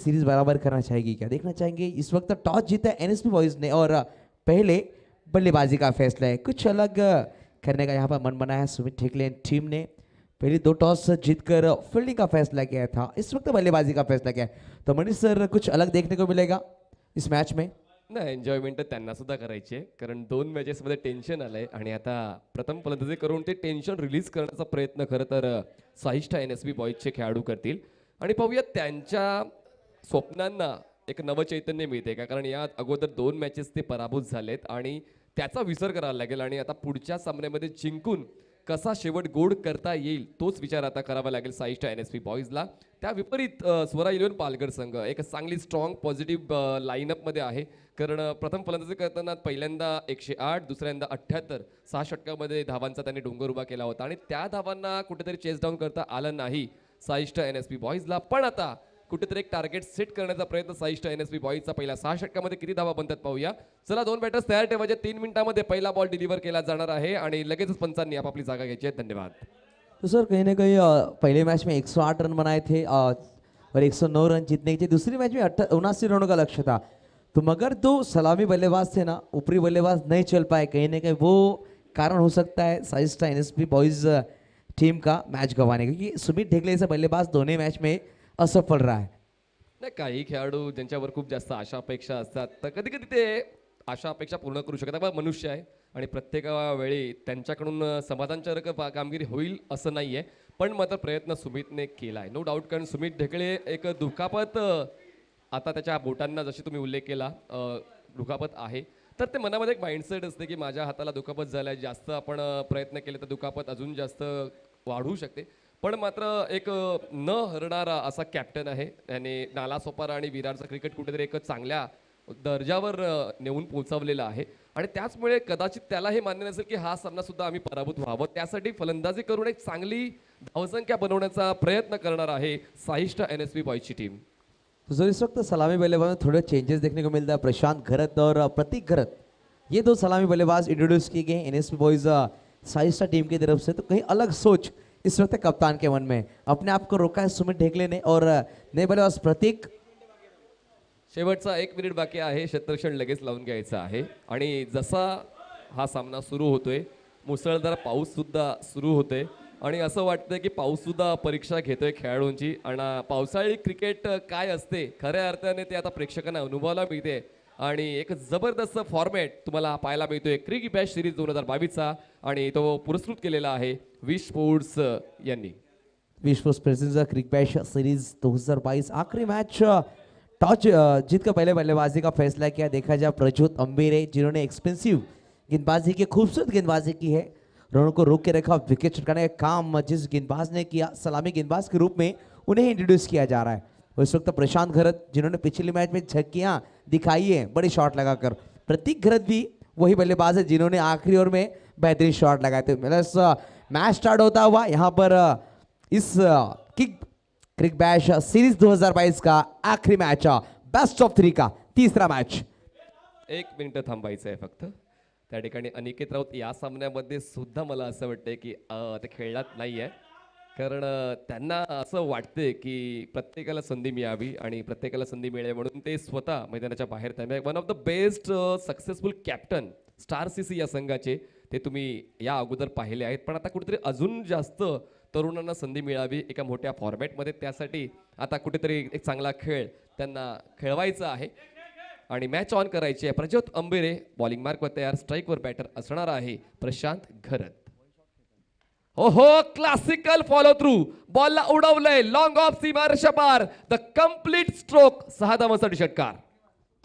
Series बराबर करना चाहेगी क्या, देखना चाहेंगे। इस वक्त टॉस जीता है एनएसपी बॉयज ने और पहले बल्लेबाजी का फैसला है, कुछ अलग करने का यहाँ पर मन बनाया सुमित ठेकले टीम ने। पहले 2 टॉस जीतकर फील्डिंग का फैसला किया था, इस वक्त बल्लेबाजी का फैसला किया है। तो मनीष सर कुछ अलग देखने को मिलेगा इस मैच में। नाही, एन्जॉयमेंट त्यांना सुद्धा करायची आहे, कारण 2 मॅचेसमध्ये टेन्शन आलंय आणि आता प्रथम फलंदाजी करून ते टेन्शन रिलीज करण्याचा प्रयत्न खरं तर साहिष्ठा एनएसबी बॉईजचे खेळाडू करतील. आणि पाहूया त्यांच्या स्वप्नांना एक नवचैतन्य मिळते का, कारण या अगोदर 2 मॅचेस ते पराभूत झालेत आणि त्याचा विसर करायला लागेल आणि आता पुढच्या सामन्यामध्ये जिंकून कसा शेवट गोड करता येईल तोच विचार आता करावा लागेल साहिष्ठा एनएसपी बॉईजला. त्या विपरीत स्वरा इलेव्हन पालघर संघ एक चांगली स्ट्रॉंग पॉझिटिव्ह लाईनअपमध्ये आहे, कारण प्रथम फलंदाजी करताना पहिल्यांदा 108, दुसऱ्यांदा 78, 6 षटकामध्ये धावांचा त्यांनी डोंगर उभा केला होता आणि त्या धावांना कुठेतरी चेस डाऊन करता आलं नाही साहिष्ठा एनएसपी बॉईजला. पण आता कुठेतरी एक टार्गेट सेट करण्याचा प्रयत्न साहिष्ठा एनएसपी बॉईजचा. पहिल्या 6 षटकामध्ये किती धावा बनतात पाहूया. चला 2 बॅटर्स तयार ठेवायचे, 3 मिनिटांमध्ये पहिला बॉल डिलिव्हर केला जाणार आहे आणि लगेचच पंचांनी आपापली जागा घ्यायची आहे. धन्यवाद. तो सर कहीं ना कहीं पहले मैच में 108 रन बनाए थे और 109 रन जीतने के थे। दूसरी मैच में 79 रनों का लक्ष्य था। तो मगर 2 सलामी बल्लेबाज थे ना, ऊपरी बल्लेबाज नहीं चल पाए, कहीं ना कहीं वो कारण हो सकता है साइस्टा एनएसपी बॉयज टीम का मैच गंवाने का, क्योंकि सुमित ढेकले जैसा बल्लेबाज दोनों मैच में असफल रहा है। नाही, काही खेळाडू ज्यांच्यावर खूप जास्त आशा अपेक्षा असतात तर कधी कधी ते आशा अपेक्षा पूर्ण करू शकतात. आपण मनुष्य आहे आणि प्रत्येक वेळी त्यांच्याकडून समाधानकारक कामगिरी होईल असं नाही आहे, पण मात्र प्रयत्न सुमितने केला आहे नो डाऊट. कारण सुमित ढेकळे एक दुखापत आता त्याच्या बोटांना जशी तुम्ही उल्लेख केला दुखापत आहे, तर ते मनामध्ये एक माइंडसेट असते की माझ्या हाताला दुखापत झाला आहे, जास्त आपण प्रयत्न केले तर दुखापत अजून जास्त वाढू शकते. पण मात्र एक न हरणारा असा कॅप्टन आहे, त्याने नालासोपारा आणि विरारचं क्रिकेट कुठेतरी एक चांगल्या दर्जावर नेऊन पोहोचवलेला आहे आणि त्याचमुळे कदाचित त्याला हे मान्य नसेल की हा सामना सुद्धा आम्ही पराभूत व्हावं, त्यासाठी फलंदाजी करून एक चांगली धावसंख्या बनवण्याचा प्रयत्न करणार आहे साहिष्ठा एनएसपी बॉयजची टीम. तो सर इस वक्त सलामी बल्लेबाज में थोड़े चेंजेस देखने को मिलता है। प्रशांत घरत और प्रतीक घरत, ये 2 सलामी बल्लेबाज इंट्रोड्यूस किए गए एनएसपी बॉयज साइस्टा टीम की तरफ से। तो कहीं अलग सोच इस वक्त कप्तान के मन में, अपने आप को रोका है सुमित ढेकले ने और नए बल्लेबाज प्रतीक। शेवटचा 1 मिनिट बाकी आहे, क्षेत्ररक्षण लगेच लावून घ्यायचं आहे आणि जसा हा सामना सुरू होतोय मुसळधार पाऊस सुद्धा सुरू होतोय आणि असं वाटतंय की पाऊस सुद्धा परीक्षा घेतोय खेळाडूंची. आणि पावसाळी क्रिकेट काय असते खऱ्या अर्थाने ते आता प्रेक्षकांना अनुभवायला मिळते आणि एक जबरदस्त फॉर्मॅट तुम्हाला पाहायला मिळतोय क्रिक बॅश सिरीज 2022चा आणि तो पुरस्कृत केलेला आहे विश स्पोर्ट्स यांनी. विश्व प्रेसिडेंट क्रिक बैश सीरीज 2022 आखिरी मैच टॉस जीत कर पहले बल्लेबाजी का फैसला किया। देखा जाए प्रज्योत अंबेरे, जिन्होंने एक्सपेंसिव गेंदबाजी की खूबसूरत गेंदबाजी की है, रनों को रोक के रखा, विकेट चटकाने का काम जिस गेंदबाज ने किया सलामी गेंदबाज के रूप में उन्हें इंट्रोड्यूस किया जा रहा है। और इस वक्त प्रशांत घरत, जिन्होंने पिछले मैच में झक्कियां दिखाई है बड़ी शॉट लगाकर। प्रतीक घरत भी वही बल्लेबाज है जिन्होंने आखिरी ओवर में बेहतरीन शॉट लगाए थे। मैच स्टार्ट होता हुआ यहाँ पर इस क्रिक बैश सीरीज 2022 का आखिरी मैच, बेस्ट ऑफ 3 का तीसरा मैच। 1 मिनिट थांबायचं आहे फक्त. त्या ठिकाणी अनिकेत राऊत या सामन्यामध्ये सुद्धा मला असं वाटतंय की ते खेळलात नाही आहे, कारण त्यांना असं वाटते की प्रत्येकाला संधी मिळावी आणि प्रत्येकाला संधी मिळेल म्हणून ते स्वतः मैदानाच्या बाहेर थांबले. One of the best successful captain star CC या संघाचे ते तुम्ही या अगोदर पाहिले आहेत, पण आता कुठेतरी अजून जास्त तरुणांना संधी मिळावी एका मोठ्या फॉर्मॅटमध्ये, त्यासाठी आता कुठेतरी एक चांगला खेळ त्यांना खेळवायचा आहे आणि मॅच ऑन करायची आहे. प्रज्योत अंबेरे बॉलिंग मार्कवर तयार, स्ट्राईकवर बॅटर असणार आहे प्रशांत घरत. ओहो, क्लासिकल फॉलो थ्रू, बॉलला उडवलंय लॉंग ऑफ सीमारेषापार, द कंप्लीट स्ट्रोक, 6 धावांसाठी षटकार.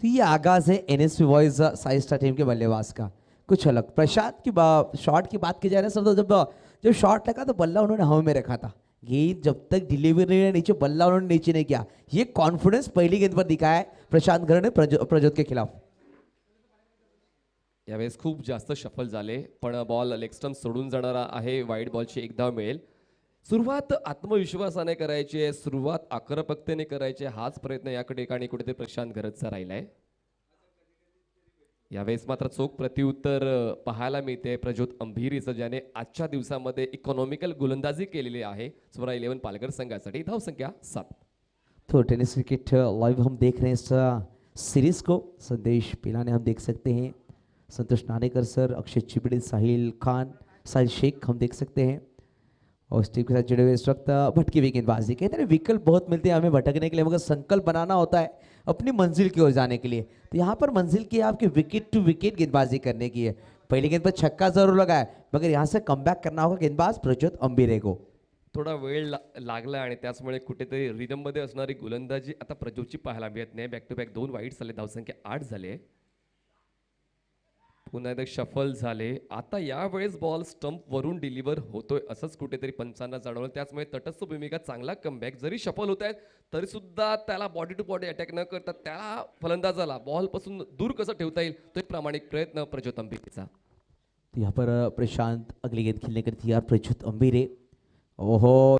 तो ये आगाज है एनएसपी बॉयज साइस्टा टीम के बल्लेबाज का, कुछ अलग। प्रशांत की शॉट की बात की जाए ना सर, तो जब शॉट लगा तो बल्ला उन्होंने हवा में रखा था, गेंद जब तक डिलीवरी नीचे, बल्ला उन्होंने नीचे नहीं किया। ये कॉन्फिडेंस पहली गेंद पर दिखाया है प्रशांत घर ने प्रज्योत के खिलाफ। यावेळेस खूप जास्त शफल झाले, पण बॉल लेग स्टंप सोडून जाणारा आहे, वाईड बॉलची 1 धाव मिळेल. सुरुवात आत्मविश्वासाने करायची आहे, सुरुवात आक्रमकतेने करायची आहे, हाच प्रयत्न या ठिकाणी कुठेतरी प्रशांत घरतचा राहिलाय. यावेळेस मात्र चोख प्रत्युत्तर पाहायला मिळते प्रज्योत अंभीरीचं, ज्याने आजच्या दिवसामध्ये इकॉनॉमिकल गोलंदाजी केलेली आहे स्वरा 11 पालघर संघासाठी. धावसंख्या 7. तो टेनिस क्रिकेट लाइव हम देख रहे हैं इस सीरीज को। संदेश पिलाने हम देख सकते हैं, संतोष नानेकर सर, अक्षय चिबड़े, साहिल खान, साहिल शेख हम देख सकते हैं। और इस टीम के साथ जुड़े हुए इस वक्त भटकी हुई गेंदबाजी, कहते हैं विकल्प बहुत मिलते हैं हमें भटकने के लिए, मगर संकल्प बनाना होता है अपनी मंजिल की ओर जाने के लिए। तो यहाँ पर मंजिल की आपकी विकेट टू विकेट गेंदबाजी करने की है। पहली गेंद पर छक्का जरूर लगा है, मगर यहाँ से कमबॅक करना होगा गेंदबाज प्रज्योत अंबिरे को। थोडा वेळ लागला आणि त्याचमुळे कुठेतरी रिदममध्ये असणारी गोलंदाजी आता प्रज्योतची पाहायला मिळत नाही. बॅक टू बॅक 2 वाईट झाले, धावसंख्या 8 झाले. पुन्हा एकदा शफल झाले. आता यावेळेस बॉल स्टंप वरून डिलिव्हर होतोय असंच कुठेतरी पंचांना जाणवलं. त्याचमुळे तटस्थ भूमिका चांगला कमबॅक, जरी शफल होत आहेत तरी सुद्धा त्याला बॉडी टू बॉडी अटॅक न करता त्याला फलंदाजाला बॉल पासून दूर कसं ठेवता येईल तो एक प्रामाणिक प्रयत्न प्रज्योत अंबिरेचा. तो यहाँ पर प्रशांत अगली गेंद खेलने के लिए तैयार, प्रज्योत अंबिरे। ओहो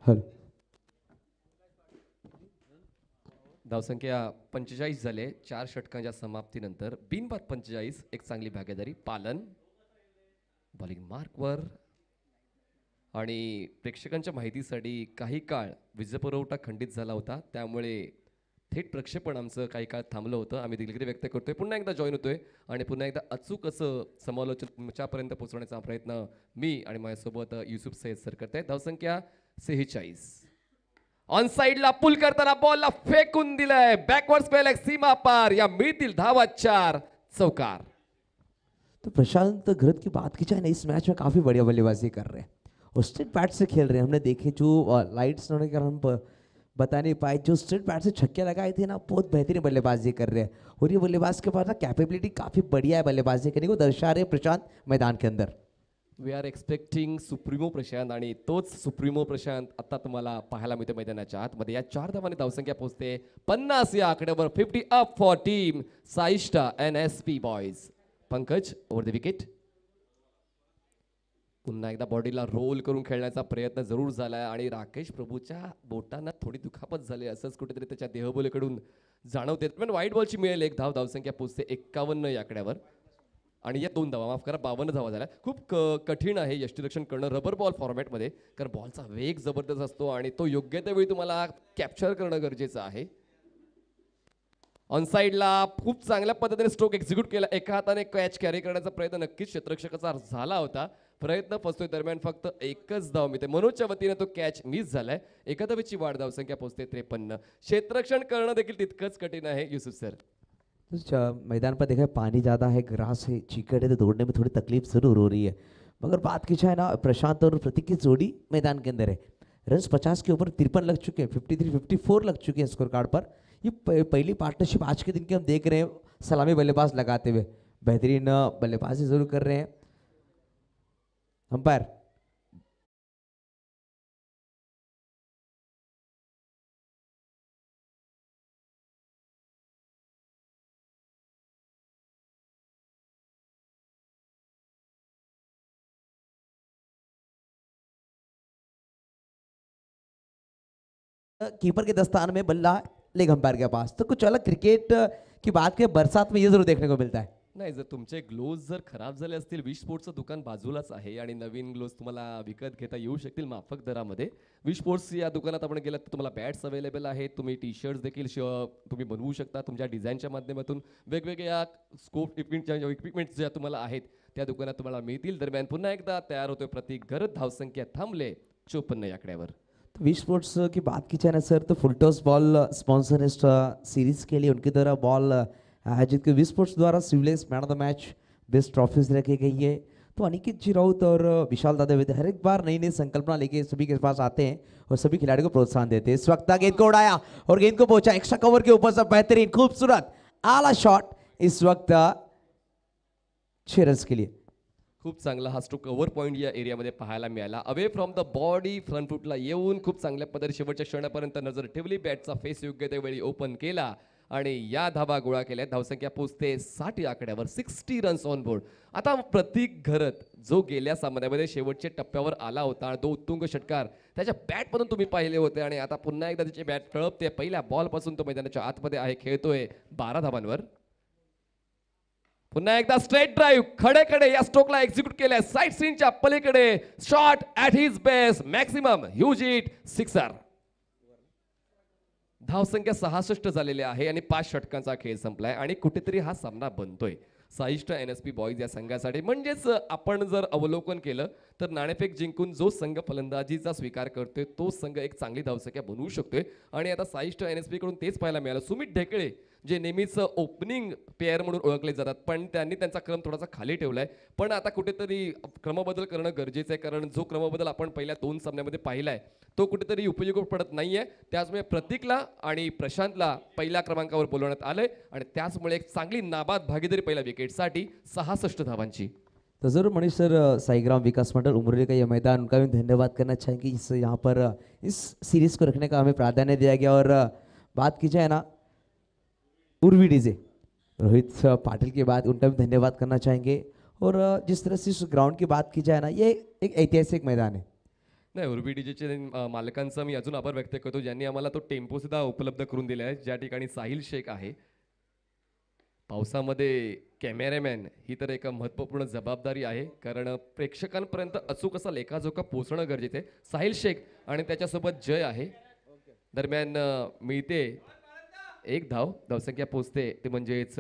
हॅलो. धावसंख्या 45 झाले 4 षटकांच्या समाप्तीनंतर. बिनबाद 45, एक चांगली भागीदारी. पालन बॉलिंग मार्कवर. आणि प्रेक्षकांच्या माहितीसाठी काही काळ वीज पुरवठा खंडित झाला होता, त्यामुळे थेट प्रक्षेपण आमचं काही काळ थांबलं होतं. आम्ही दिलगिरी व्यक्त करतोय, पुन्हा एकदा जॉईन होतोय आणि पुन्हा एकदा अचूक असं समालोचन तुमच्यापर्यंत पोहोचवण्याचा प्रयत्न मी आणि माझ्यासोबत युसुफ सय्यद सर करतायत. धावसंख्या 46. ऑन साइडला पुल करताना बॉलला फेकून दिलंय. बॅकवर्ड स्पेल सीमा पार. या मिळतील धावा 4 चौकार. तो प्रशांत घरत की बात की जाए ना, इस मैच में काफ़ी बढ़िया बल्लेबाजी कर रहे हैं और स्ट्रेट बैट से खेल रहे हैं. हमने देखे जो लाइट्स होने के कारण हम बता नहीं पाए, जो स्ट्रेट बैट से छक्के लगाए थे ना, बहुत बेहतरीन बल्लेबाजी कर रहे हैं. और ये बल्लेबाज के पास ना कैपेबिलिटी काफ़ी बढ़िया है बल्लेबाजी करने को, दर्शा रहे प्रशांत मैदान के अंदर. वी आर एक्सपेक्टिंग सुप्रीमो प्रशांत आणि तोच सुप्रीमो प्रशांत आता तुम्हाला पाहायला मिळतो मैदानाच्या आतमध्ये. या 4 धावांनी धावसंख्या पोहोचते 50 या आकड्यावर. 50 up for team Saishta NSP boys. Pankaj over the wicket. पुन्हा एकदा बॉडीला रोल करून खेळण्याचा प्रयत्न जरूर झालाय आणि राकेश प्रभूच्या बोटांना थोडी दुखापत झाली असंच कुठेतरी त्याच्या देहबोलीकडून जाणवते. पण वाईट बॉलची मिळेल एक धाव. धावसंख्या पोहोचते 51 या आकड्यावर. आणि या 2 धावा, माफ करा 52 धावा झाल्या. खूप कठीण आहे यष्टीरक्षण करणं रबर बॉल फॉर्मॅटमध्ये, कारण बॉलचा वेग जबरदस्त असतो आणि तो योग्य त्या वेळी तुम्हाला कॅप्चर करणं गरजेचं आहे. ऑन साइडला खूप चांगल्या पद्धतीने स्ट्रोक एक्झिक्यूट केला. एका हाताने कॅच कॅरी करण्याचा प्रयत्न नक्कीच क्षेत्ररक्षकाचा झाला होता. प्रयत्न फसतोय, दरम्यान फक्त एकच धाव मिळते. मनोजच्या वतीने तो कॅच मिस झालाय. एका धावेची वाढ. धावसंख्या पोहोचते 53. क्षेत्ररक्षण करणं देखील तितकंच कठीण आहे युसुफ सर. मैदान पर देखा है पानी ज़्यादा है, ग्रास है, चीकट है, तो दौड़ने में थोड़ी तकलीफ ज़रूर हो रही है. मगर बात की जाए ना, प्रशांत और प्रतीक की जोड़ी मैदान के अंदर है. रन्स 50 के ऊपर 53 लग चुके हैं, 53-54 लग चुके हैं स्कोर कार्ड पर. ये पहली पार्टनरशिप आज के दिन की हम देख रहे हैं सलामी बल्लेबाज लगाते हुए. बेहतरीन बल्लेबाजी जरूर कर रहे हैं अंपायर. कीपर के दस्तान में बल्ला लेग अंपायर के पास. तो कुछ अलग क्रिकेट की बात के बरसात में ये जरूर देखने को मिलता है. नाही, जर तुमचे ग्लोव्ज जर खराब झाले असतील, विश स्पोर्ट्सचं दुकान बाजूलाच आहे आणि नवीन ग्लोव्ज तुम्हाला विकत घेता येऊ शकतील माफक दरामध्ये. विश स्पोर्ट्स या दुकानात आपण गेलात तर तुम्हाला बॅट्स अवेलेबल आहेत. तुम्ही टी शर्ट्स देखील तुम्ही बनवू शकता तुमच्या डिझाईनच्या माध्यमातून. वेगवेगळ्या स्कोप इक्विपमेंट्स ज्या तुम्हाला आहेत त्या दुकानात तुम्हाला मिळतील. दरम्यान पुन्हा एकदा तयार होतोय प्रतीक घरत. धावसंख्या थांबले 54 या आकड्यावर. तो विश स्पोर्ट्स की बात की जाए ना सर, तो फुलटॉस बॉल स्पॉन्सर इस सीरीज के लिए उनकी तरह बॉल आयोजित की विश स्पोर्ट्स द्वारा sleeveless man of the match best trophies रखी गई है. तो अनिकेत जी राउत और विशाल दादा वेद हर एक बार नई नई संकल्पना लेके सभी के पास आते हैं और सभी खिलाड़ियों को प्रोत्साहन देते हैं. इस वक्त गेंद को उड़ाया और गेंद को पहुंचा एक्स्ट्रा कवर के ऊपर से बेहतरीन खूबसूरत आला शॉट इस वक्त 6 रन्स के लिए. खूप चांगला हा स्ट्रोक कव्हर पॉईंट या एरियामध्ये पाहायला मिळाला. Away from the body front फुटला येऊन खूप चांगल्या पद्धतीने शेवटच्या क्षणापर्यंत नजर ठेवली. बॅटचा फेस योग्य त्यावेळी ओपन केला आणि या धावा गोळा केल्या. धावसंख्या पोहोचते 60 या आकड्यावर. 60 रन्स ऑन बोर्ड. आता प्रतीक घरत जो गेल्या सामन्यामध्ये शेवटच्या टप्प्यावर आला होता, 2 उत्तुंग षटकार त्याच्या बॅटमधून तुम्ही पाहिले होते आणि आता पुन्हा एकदा त्याची बॅट तळपते. पहिल्या बॉलपासून तो मैदानाच्या आतमध्ये आहे, खेळतोय 12 धावांवर. पुन्हा एकदा स्ट्रेट ड्राईव्ह खडे या स्ट्रोकला एक्झिक्यूट केलाय. साइड सीनच्या पलीकडे shot at his best maximum huge hit sixer. धावसंख्या 66 झालेली आहे आणि 5 षटकांचा खेळ संपलाय आणि कुठेतरी हा सामना बनतोय साईष्ट NSP बॉयज या संघासाठी. म्हणजेच आपण जर अवलोकन केलं तर नाणेफेक जिंकून जो संघ फलंदाजीचा स्वीकार करतोय तो संघ एक चांगली धावसंख्या बनवू शकतोय आणि आता साईष्ट NSP कडून तेच पाहायला मिळालं. सुमित ढेकळे जे नेहमीच ओपनिंग प्लेअर म्हणून ओळखले जातात, पण त्यांनी त्यांचा क्रम थोडासा खाली ठेवलाय. पण आता कुठेतरी क्रमबदल करणं गरजेचं आहे, कारण जो क्रमबदल आपण पहिल्या 2 सामन्यामध्ये पाहिलाय तो कुठेतरी उपयोगी पडत नाहीये. त्याचमुळे प्रतीकला आणि प्रशांतला पहिल्या क्रमांकावर बोलवण्यात आलंय आणि त्याचमुळे एक चांगली नाबाद भागीदारी पहिल्या विकेटसाठी 66 धावांची. तो जरूर मनीष सर, साईग्राम विकास मंडल उमरोली का ये मैदान, उनका भी धन्यवाद करना चाहेंगे. इस यहाँ पर इस सीरीज को रखने का हमें प्राधान्य दिया गया. और बात की जाए ना उर्वी डीजे रोहित पाटिल के बाद उनका भी धन्यवाद करना चाहेंगे. और जिस तरह से इस ग्राउंड की बात की जाए ना, ये एक ऐतिहासिक मैदान है. नाही, उर्बी डीजेचे मालकांचा मी अजून आभार व्यक्त करतो, ज्यांनी आम्हाला तो टेम्पो सुद्धा उपलब्ध करून दिला आहे, ज्या ठिकाणी साहिल शेख आहे. पावसामध्ये कॅमेरामॅन ही तर एक महत्त्वपूर्ण जबाबदारी आहे, कारण प्रेक्षकांपर्यंत अचूक असा लेखाजोखा पोहोचणं गरजेचं आहे. साहिल शेख आणि त्याच्यासोबत जय आहे. दरम्यान मिळते एक धावसंख्या पोहोचते ते म्हणजेच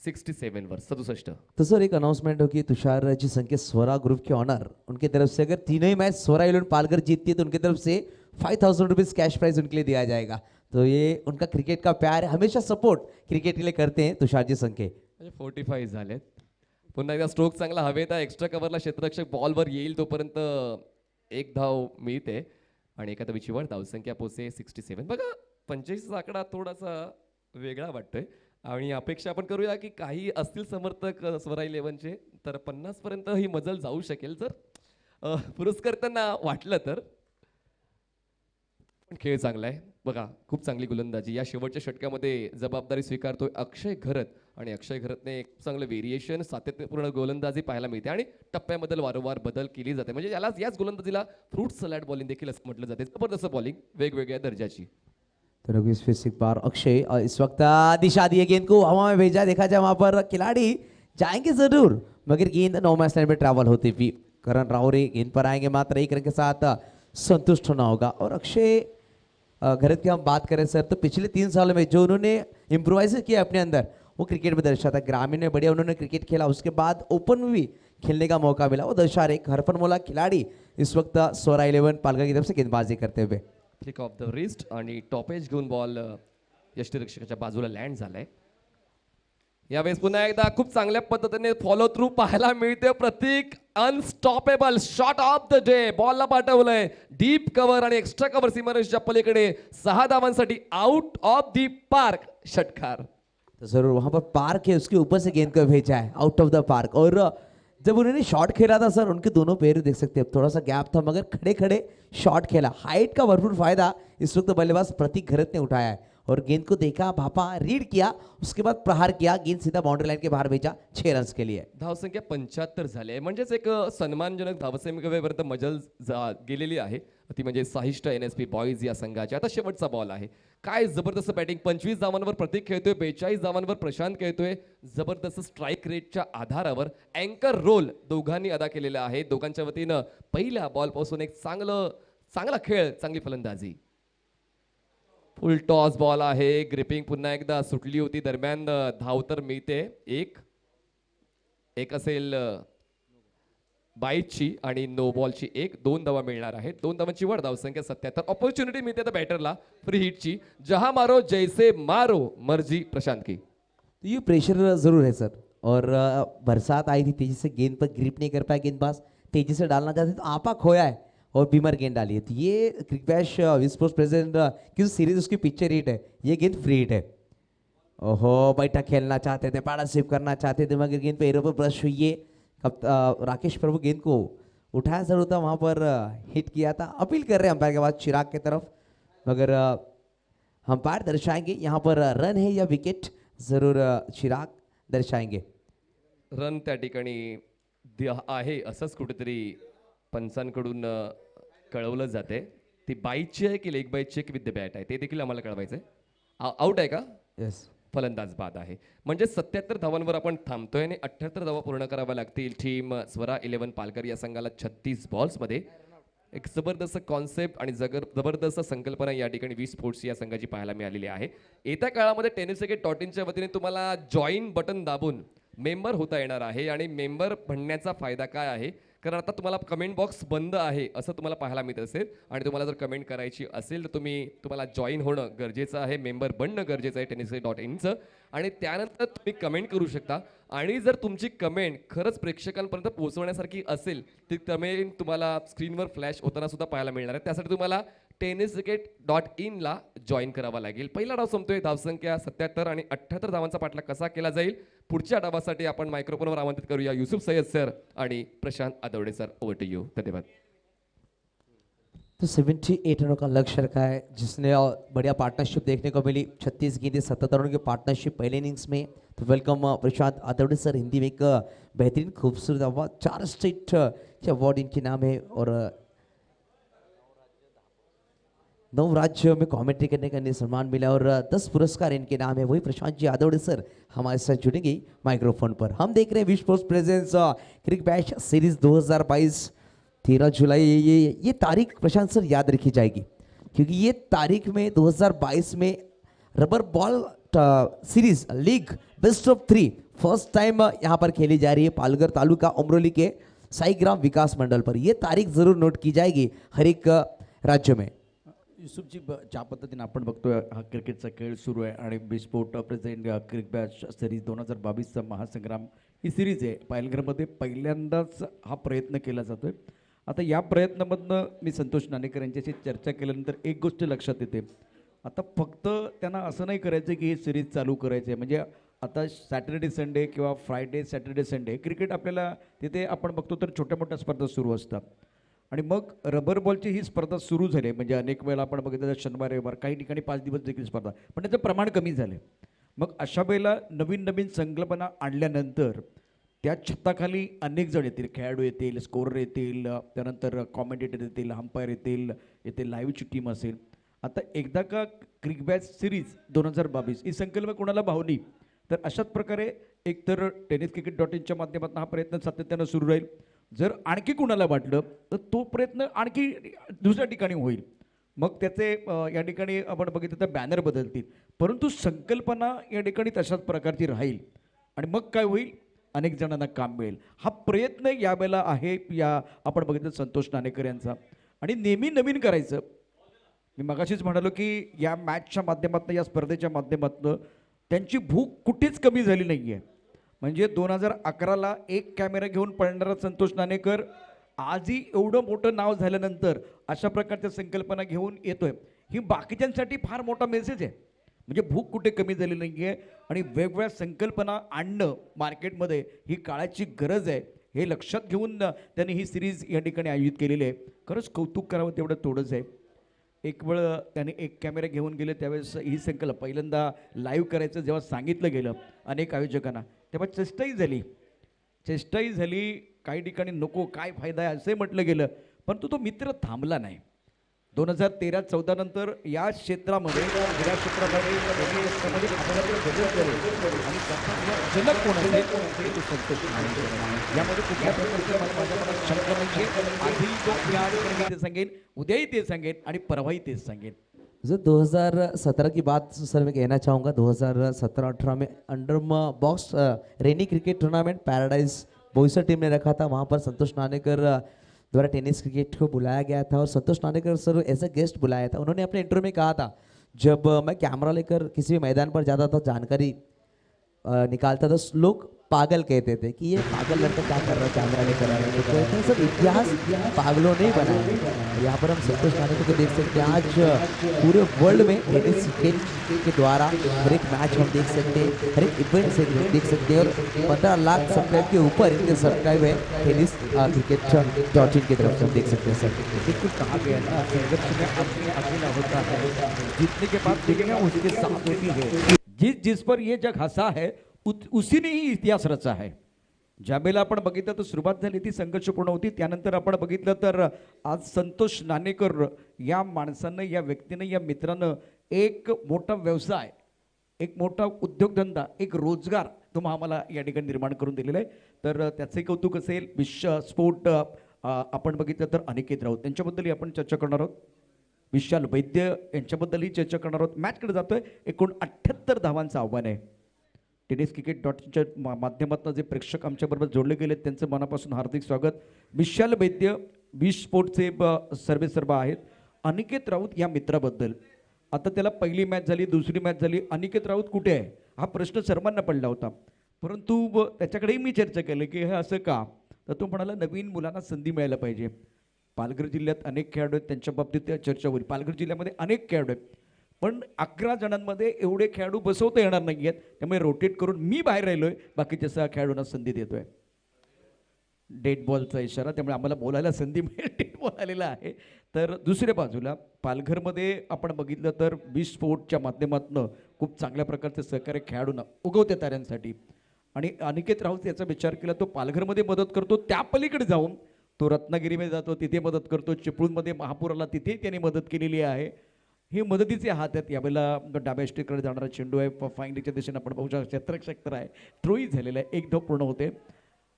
67 वर 67. तो सर एक अनाउंसमेंट हो कि तुषार जी संख्या स्वरा ग्रुप के ऑनर उनकी तरफ से अगर तीनों ही मैच स्वरा 11 पालकर जीतती है तो उनकी तरफ से 5,000 रुपीज कैश प्राइज उनके लिए दिया जाएगा. तो ये उनका क्रिकेट का प्यार है, हमेशा सपोर्ट क्रिकेट के लिए करते हैं तुषार जी संख्या. म्हणजे 45 झालेत. पुन्हा एकदा स्ट्रोक चांगला हवेत आहे. एक्स्ट्रा कव्हरला क्षेत्ररक्षक बॉलवर येईल तोपर्यंत एक धाव मिळते आणि एका धावीची वर धावसंख्या पोहोचते 67. बघा 45 चा आकडा थोडासा वेगळा वाटतोय आणि अपेक्षा आपण करूया की काही असतील समर्थक स्वरा 11चे तर 50 पर्यंत ही मजल जाऊ शकेल जर पुरस्कार त्यांना वाटलं तर. पण खेळ चांगला आहे बघा, खूप चांगली गोलंदाजी. या शेवटच्या षटकामध्ये जबाबदारी स्वीकारतोय अक्षय घरत आणि अक्षय घरतने एक चांगलं व्हेरिएशन सातत्यपूर्ण गोलंदाजी पाहायला मिळते आणि टप्प्याबद्दल वारंवार बदल केली जाते. म्हणजे याच गोलंदाजीला फ्रूट सलाड बॉलिंग देखील असं म्हटलं जाते. जबरदस्त बॉलिंग वेगवेगळ्या दर्जाची. तो रघु इस फिर से एक बार अक्षय इस वक्त दिशा दिए गेंद को हवा में भेजा, देखा जाए वहां पर खिलाड़ी जाएंगे जरूर मगर गेंद नो मैच लाइन में ट्रैवल होती हुई करण राहुरी गेंद पर आएंगे, मात्र एक रन के साथ संतुष्ट होना होगा. और अक्षय घरत की हम बात करें सर तो पिछले 3 सालों में जो उन्होंने इम्प्रोवाइज किया अपने अंदर वो क्रिकेट में दर्शाता. ग्रामीण में बढ़िया उन्होंने क्रिकेट खेला, उसके बाद ओपन में भी खेलने का मौका मिला. वो दर्शा रहे एक हरफनमौला खिलाड़ी इस वक्त स्वरा 11 पालघर की तरफ से गेंदबाजी करते हुए. फ्लिक ऑफ द रिस्ट आणि टॉपेज घेऊन बॉल यष्टीरक्षकाच्या बाजूला लँड झालाय. यावेळेस पुन्हा एकदा खूप चांगल्या पद्धतीने फॉलो थ्रू पाहायला मिळते. Prateek unstoppable shot of the day बॉलला पाठवलंय डीप कव्हर आणि एक्स्ट्रा कव्हर सीमारेषेच्या पलीकडे 6 धावांसाठी आउट ऑफ द पार्क षटकार. तो जरूर वहां पर पार्क है उसके ऊपर से गेंद को भेजा है आउट ऑफ द पार्क. और जब उन्होंने शॉट खेला था सर उनके दोनों पैर देख सकते हैं, थोड़ा सा गैप था मगर खड़े खड़े शॉट खेला. हाइट का भरपूर फायदा इस वक्त बल्लेबाज प्रतीक घरत ने उठाया है और गेंद को देखा, भापा, रीड किया, उसके बाद प्रहार किया, गेंद सीधा बाउंड्री लाइन के बाहर भेजा 6 रन्स के लिए. धावसंख्या 75 झाली आहे. म्हणजेच एक सन्मानजनक धावसंख्येपर्यंत मजल गेलेली आहे. ती म्हणजे साहिष्ट NSP बॉईज या संघाची. आता शेवटचा बॉल आहे. काय जबरदस्त बॅटिंग. 25 धावांवर प्रतीक खेळतोय, 42 धावांवर प्रशांत खेळतोय. जबरदस्त स्ट्राईक रेटच्या आधारावर अँकर रोल दोघांनी अदा केलेला आहे. दोघांच्या वतीनं पहिल्या बॉल पासून एक चांगला खेळ, चांगली फलंदाजी. फुल टॉस बॉल आहे. ग्रिपिंग पुन्हा एकदा सुटली होती. दरम्यान धाव तर मिळते एक असेल बाईटची आणि नो बॉलची 2 धावा मिळणार आहेत. 2 धावांची वर धावसंख्या 77. ऑपॉर्च्युनिटी मिळते आता बॅटरला फ्री हिटची. जहां मारो जैसे मारो मर्जी प्रशांत की. तो ये प्रेशर जरूर है सर. और बरसात आई थी, तेजी से गेंद पर ग्रिप नहीं कर पाया गेंदबाज, तेजी से डालना चाहते तो आपा खोया है और बीमर गेंद डाली है. तो ये क्रिकबैश विस्पोर्ट्स प्रेसिडेंट की सीरीज उसकी पिक्चर हिट है, ये गेंद फ्री हिट है. ओहो बैठा खेलना चाहते थे, पाड़ा स्वीप करना चाहते थे मगर गेंद पैरों पर ब्रश हुई है. राकेश प्रभु गेंद को उठाया जरूर था, वहाँ पर हिट किया था. अपील कर रहे हैं अंपायर के बाद चिराग की तरफ मगर अंपायर दर्शाएंगे यहाँ पर रन है या विकेट जरूर चिराग दर्शाएंगे. रन त्या ठिकाणी आहे असंच कुठेतरी पंचांकडून कळवलं जाते. ती बाईटची आहे की लेग बाईटची की विथ द बॅट आहे ते देखील आम्हाला कळवायचंय. आउट आहे का? येस. फलंदाज बाद आहे. म्हणजे 77 धावांवर आपण थांबतोय आणि 78 धावा पूर्ण कराव्या लागतील. टीम स्वरा 11 पालघर या संघाला 36 बॉल्समध्ये. एक जबरदस्त कॉन्सेप्ट आणि जबरदस्त संकल्पना या ठिकाणी वी स्पोर्ट्स या संघाची पाहायला मिळालेली आहे. येत्या काळामध्ये tenniscricket.in च्या वतीने तुम्हाला जॉईन बटन दाबून मेंबर होता येणार आहे. आणि मेंबर बनण्याचा फायदा काय आहे, कारण आता तुम्हाला कमेंट बॉक्स बंद आहे असं तुम्हाला पाहायला मिळत असेल आणि तुम्हाला जर कमेंट करायची असेल तर तुम्हाला जॉईन होणं गरजेचं आहे, मेंबर बनणं गरजेचं आहे tenniscricket.inचं. आणि त्यानंतर तुम्ही कमेंट करू शकता. आणि जर तुमची कमेंट खरंच प्रेक्षकांपर्यंत पोहोचवण्यासारखी असेल ती कमेंट तुम्हाला स्क्रीनवर फ्लॅश होताना सुद्धा पाहायला मिळणार आहे. त्यासाठी तुम्हाला tenniscricket.in ला जॉईन करावा लागेल. पहिला डाव संपतोय. धावसंख्या 77 आणि 78 धावांचा पाठलाग कसा केला जाईल पुढच्या डावासाठी आपण मायक्रोफोनवर आमंत्रित करूया युसुफ सय्यद सर आणि Prashant Aadwade sir. Over to you. धन्यवाद. तो 78 रनों का लक्ष्य रखा है जिसने बढ़िया पार्टनरशिप देखने को मिली. 36 गेंदें 77 रनों की पार्टनरशिप पहले इनिंग्स में. तो वेलकम प्रशांत आदवड़े सर. हिंदी में एक बेहतरीन खूबसूरत अवार्ड 4 स्टेट के अवार्ड इनके नाम है और 9 राज्यों में कमेंट्री करने का इन्हें सम्मान मिला और 10 पुरस्कार इनके नाम है। वही प्रशांत जी यादव सर हमारे साथ जुड़ेंगे माइक्रोफोन पर। हम देख रहे हैं विश पोस्ट प्रेजेंस क्रिक बैश सीरीज 2022 13 जुलाई। ये तारीख प्रशांत सर याद रखी जाएगी क्योंकि ये तारीख में 2022 में rubber ball series league best of 3 first time यहाँ पर खेली जा रही है पालघर तालुका अमरोली के साईग्राम विकास मंडल पर। ये तारीख जरूर नोट की जाएगी हर एक राज्य में। युसुफजी ज्या पद्धतीने आपण बघतोय हा क्रिकेटचा खेळ सुरू आहे आणि बिस्पोर्ट प्रेझेंट क्रिक बॅच सिरीज 2022चा महासंग्राम ही सिरीज आहे पालघरमध्ये पहिल्यांदाच हा प्रयत्न केला जातोय। आता या प्रयत्नामधनं मी संतोष नाणेकर यांच्याशी चर्चा केल्यानंतर एक गोष्ट लक्षात येते, आता फक्त त्यांना असं नाही करायचं की ही सिरीज चालू करायची आहे, म्हणजे आता सॅटर्डे संडे किंवा फ्रायडे सॅटर्डे संडे क्रिकेट आपल्याला तिथे आपण बघतो तर छोट्या मोठ्या स्पर्धा सुरू असतात आणि मग रबर बॉलची ही स्पर्धा सुरू झाली म्हणजे अनेक वेळेला आपण बघितलं तर शनिवार रविवार काही ठिकाणी 5 दिवस देखील स्पर्धा, पण त्याचं प्रमाण कमी झाले। मग अशा वेळेला नवीन नवीन संकल्पना आणल्यानंतर त्या छताखाली अनेक जण येतील, खेळाडू येतील, स्कोरर येतील, त्यानंतर कॉमेंटेटर येतील, अंपायर येतील, येथे लाईव्हची टीम असेल। आता एकदा का क्रिक बॅच सिरीज 2022 ही संकल्पना कोणाला भावली तर अशाच प्रकारे एकतर टेनिस क्रिकेट .inच्या माध्यमातून हा प्रयत्न सातत्यानं सुरू राहील। जर आणखी कुणाला वाटलं तर तो प्रयत्न आणखी दुसऱ्या ठिकाणी होईल, मग त्याचे या ठिकाणी आपण बघितलं तर बॅनर बदलतील, परंतु संकल्पना या ठिकाणी तशाच प्रकारची राहील आणि मग काय होईल, अनेक जणांना काम मिळेल। हा प्रयत्न यावेळेला आहे या आपण बघितलं संतोष नाणेकर यांचा आणि नेहमी नवीन करायचं। मी मगाशीच म्हणालो की या मॅचच्या माध्यमातून या स्पर्धेच्या माध्यमातून त्यांची भूक कुठेच कमी झाली नाही आहे। म्हणजे 2011ला एक कॅमेरा घेऊन पळणारा संतोष नाणेकर आजही एवढं मोठं नाव झाल्यानंतर अशा प्रकारच्या संकल्पना घेऊन येतोय, ही बाकीच्यांसाठी फार मोठा मेसेज आहे। म्हणजे भूक कुठे कमी झाली नाही आहे आणि वेगवेगळ्या संकल्पना आणणं मार्केटमध्ये ही काळाची गरज आहे, हे लक्षात घेऊन त्यांनी ही सिरीज या ठिकाणी आयोजित केलेली आहे। खरंच कौतुक करावं तेवढं थोडंच आहे। एक वेळ त्याने एक कॅमेरा घेऊन गेले त्यावेळेस ही संकल्प पहिल्यांदा लाईव्ह करायचं जेव्हा सांगितलं गेलं अनेक आयोजकांना तेव्हा चेष्टाही झाली, काही ठिकाणी नको काय फायदा आहे असे म्हटलं गेलं, परंतु तो मित्र थांबला नाही। 2013-14 नंतर या क्षेत्रामध्ये क्रीडा क्षेत्रामध्ये आपल्याला बदल करेल आणि त्याचा जनक कोण असेल तो संतोष नाणेकर। यामध्ये कुठल्या प्रकारचे माझ्या मनात शंका नाही आहे। आधी जो या ठिकाणी ते सांगेन, उद्याही ते सांगेन आणि परवाही तेच सांगेन। जो 2017 की बात सर मैं कहना चाहूँगा 2017-18 में under box rainy cricket tournament paradise Boisar team ने रखा था। वहाँ पर संतोष नाणेकर द्वारा टेनिस क्रिकेट को बुलाया गया था और Santosh Nanekar sir as a guest बुलाया था। उन्होंने अपने इंटरव्यू में कहा था जब मैं कैमरा लेकर किसी भी मैदान पर जाता था जानकारी निकालता था, लोग पागल कहते थे कि ये पागल लड़का क्या कर रहा है कैमरा लेकर आ रहा है। तो कहते हैं सर इतिहास पागलों ने बनाया। यहाँ पर हम संतोष नाणेकर को देख सकते हैं, आज पूरे वर्ल्ड में टेनिस क्रिकेट के द्वारा हर एक मैच हम देख सकते हैं, हर एक इवेंट से देख सकते हैं और 15 लाख सब्सक्राइब के ऊपर इनके सब्सक्राइब है टेनिस क्रिकेट .in की तरफ से हम देख सकते हैं। सर बिल्कुल कहा गया ना, संघर्ष में आदमी अकेला होता है, जीतने के बाद दुनिया उसके साथ होती है। जिस पर ये जग हंसा है उसी ने ही इतिहास रचा है। ज्या वेळेला आपण बघितलं तर सुरुवात झाली ती संघर्षपूर्ण होती, त्यानंतर आपण बघितलं तर आज संतोष नाणेकर या माणसानं या व्यक्तीनं या मित्रानं एक मोठा व्यवसाय, एक मोठा उद्योगधंदा, एक रोजगार तुम्हा आम्हाला या ठिकाणी निर्माण करून दिलेला आहे। तर त्याचे कौतुक असेल। विश्व स्पोर्ट आपण बघितलं तर अनिकेत राऊत यांच्याबद्दलही आपण चर्चा करणार आहोत, विशाल वैद्य यांच्याबद्दलही चर्चा करणार आहोत। मॅचकडे जातोय, एकूण 78 धावांचं आव्हान आहे। टेनिस क्रिकेट .inच्या माध्यमातून जे प्रेक्षक आमच्याबरोबर जोडले गेले त्यांचं मनापासून हार्दिक स्वागत। विशाल वैद्य विश स्पोर्टचे सर्वेसर्वा आहेत। अनिकेत राऊत या मित्राबद्दल आता त्याला पहिली मॅच झाली, दुसरी मॅच झाली, अनिकेत राऊत कुठे आहे हा प्रश्न सर्वांना पडला होता, परंतु त्याच्याकडेही मी चर्चा केली की हे असं का, तर तो म्हणाला नवीन मुलांना संधी मिळायला पाहिजे। पालघर जिल्ह्यात अनेक खेळाडू आहेत, त्यांच्या बाबतीत चर्चा होईल। पालघर जिल्ह्यामध्ये अनेक खेळाडू आहेत, पण 11 जणांमध्ये एवढे खेळाडू बसवता येणार नाही आहेत, त्यामुळे रोटेट करून मी बाहेर राहिलोय, बाकीच्या सगळ्या खेळाडूंना संधी देतोय। डेड बॉलचा इशारा, त्यामुळे आम्हाला बोलायला संधी मिळेल, डेड बॉल आलेला आहे। तर दुसऱ्या बाजूला पालघरमध्ये आपण बघितलं तर विश स्पोर्टच्या माध्यमातून खूप चांगल्या प्रकारचे सहकार्य खेळाडूंना उगवत्या ताऱ्यांसाठी आणि अनिकेत राऊत याचा विचार केला तो पालघरमध्ये मदत करतो, त्या पलीकडे जाऊन तो रत्नागिरीमध्ये जातो, तिथे मदत करतो, चिपळूणमध्ये महापुराला तिथे त्याने मदत केलेली आहे हे मदतीचे हात आहेत. यावेळेला डाव्या स्टिककडे जाणारा चेंडू आहे. फाईंडच्या दिशेने आपण बघू शकतो क्षेत्ररक्षक आहे. थ्रोही झालेला आहे. एक धाव पूर्ण होते.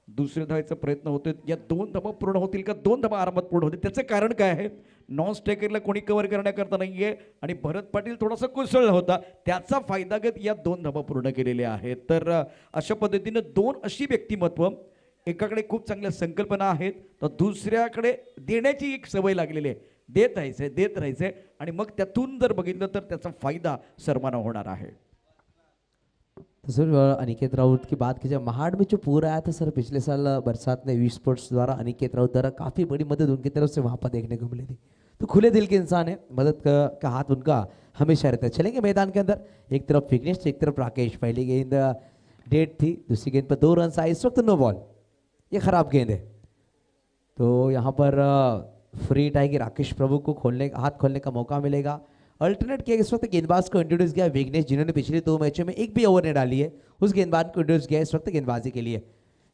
दुसऱ्या धावायचा प्रयत्न होतोय. या 2 धावा पूर्ण होतील का 2 धावा आरामात पूर्ण होतील? त्याचं कारण काय आहे? नॉन स्ट्रायकरला कोणी कव्हर करण्याकरता नाहीये आणि भरत पाटील थोडासा कुसळला होता. त्याचा फायदा घेत या 2 धावा पूर्ण केलेल्या आहेत. तर अशा पद्धतीनं 2 अशी व्यक्तिमत्व, एकाकडे खूप चांगल्या संकल्पना आहेत तर दुसऱ्याकडे देण्याची एक सवय लागलेली आहे. देत राहायचंय आणि मग त्यातून जर बघितलं तर त्याचा फायदा सर्वांना होणार आहे. तो सर अनिकेत राउत की बात की जाए महाड़ में जो पूरा आया था सर पिछले साल बरसात में वी स्पोर्ट्स द्वारा अनिकेत राउत द्वारा काफ़ी बड़ी मदद उनकी तरफ से वहाँ पर देखने को मिली थी. तो खुले दिल के इंसान है, मदद का हाथ उनका हमेशा रहता है. चलेंगे मैदान के अंदर, एक तरफ विघ्नेश एक तरफ राकेश. पहली गेंद डेट थी, दूसरी गेंद पर 2 रन आए. इस वक्त नो बॉल, ये खराब गेंद है. तो यहाँ पर फ्री हिट आएगी. राकेश प्रभु को हाथ खोलने का मौका मिलेगा. अल्टरनेट किया इस वक्त गेंदबाज को इंट्रोड्यूस किया विघ्नेश, जिन्होंने पिछले 2 मैचों में एक भी ओवर नहीं डाली है. उस गेंदबाज को इंट्रोड्यूस किया इस वक्त गेंदबाजी के लिए.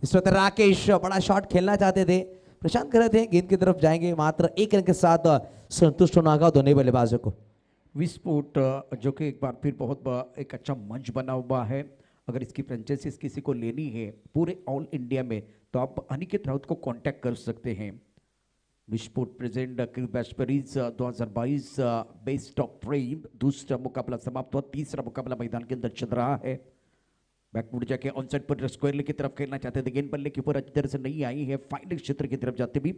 इस वक्त राकेश बड़ा शॉट खेलना चाहते थे. प्रशांत कर रहे थे गेंद की तरफ जाएंगे, मात्र 1 रन के साथ संतुष्ट होना होगा दोनों बल्लेबाजों को. विस्फोट जो कि एक बार फिर बहुत एक अच्छा मंच बना हुआ है. अगर इसकी फ्रेंचाइजीज किसी को लेनी है पूरे ऑल इंडिया में तो आप अनिकेत राउत को कांटेक्ट कर सकते हैं. विस्फोट present cricket bash series 2022 best of 3 दूसरा मुकाबला समाप्त हुआ. तीसरा मुकाबला मैदान के अंदर चल रहा है. बैकवुड जाके ऑन साइड पर स्क्वायर लेग की तरफ खेलना चाहते थे. गेंद बल्ले के ऊपर अच्छी तरह से नहीं आई है. फाइनल क्षेत्र की तरफ जाते भी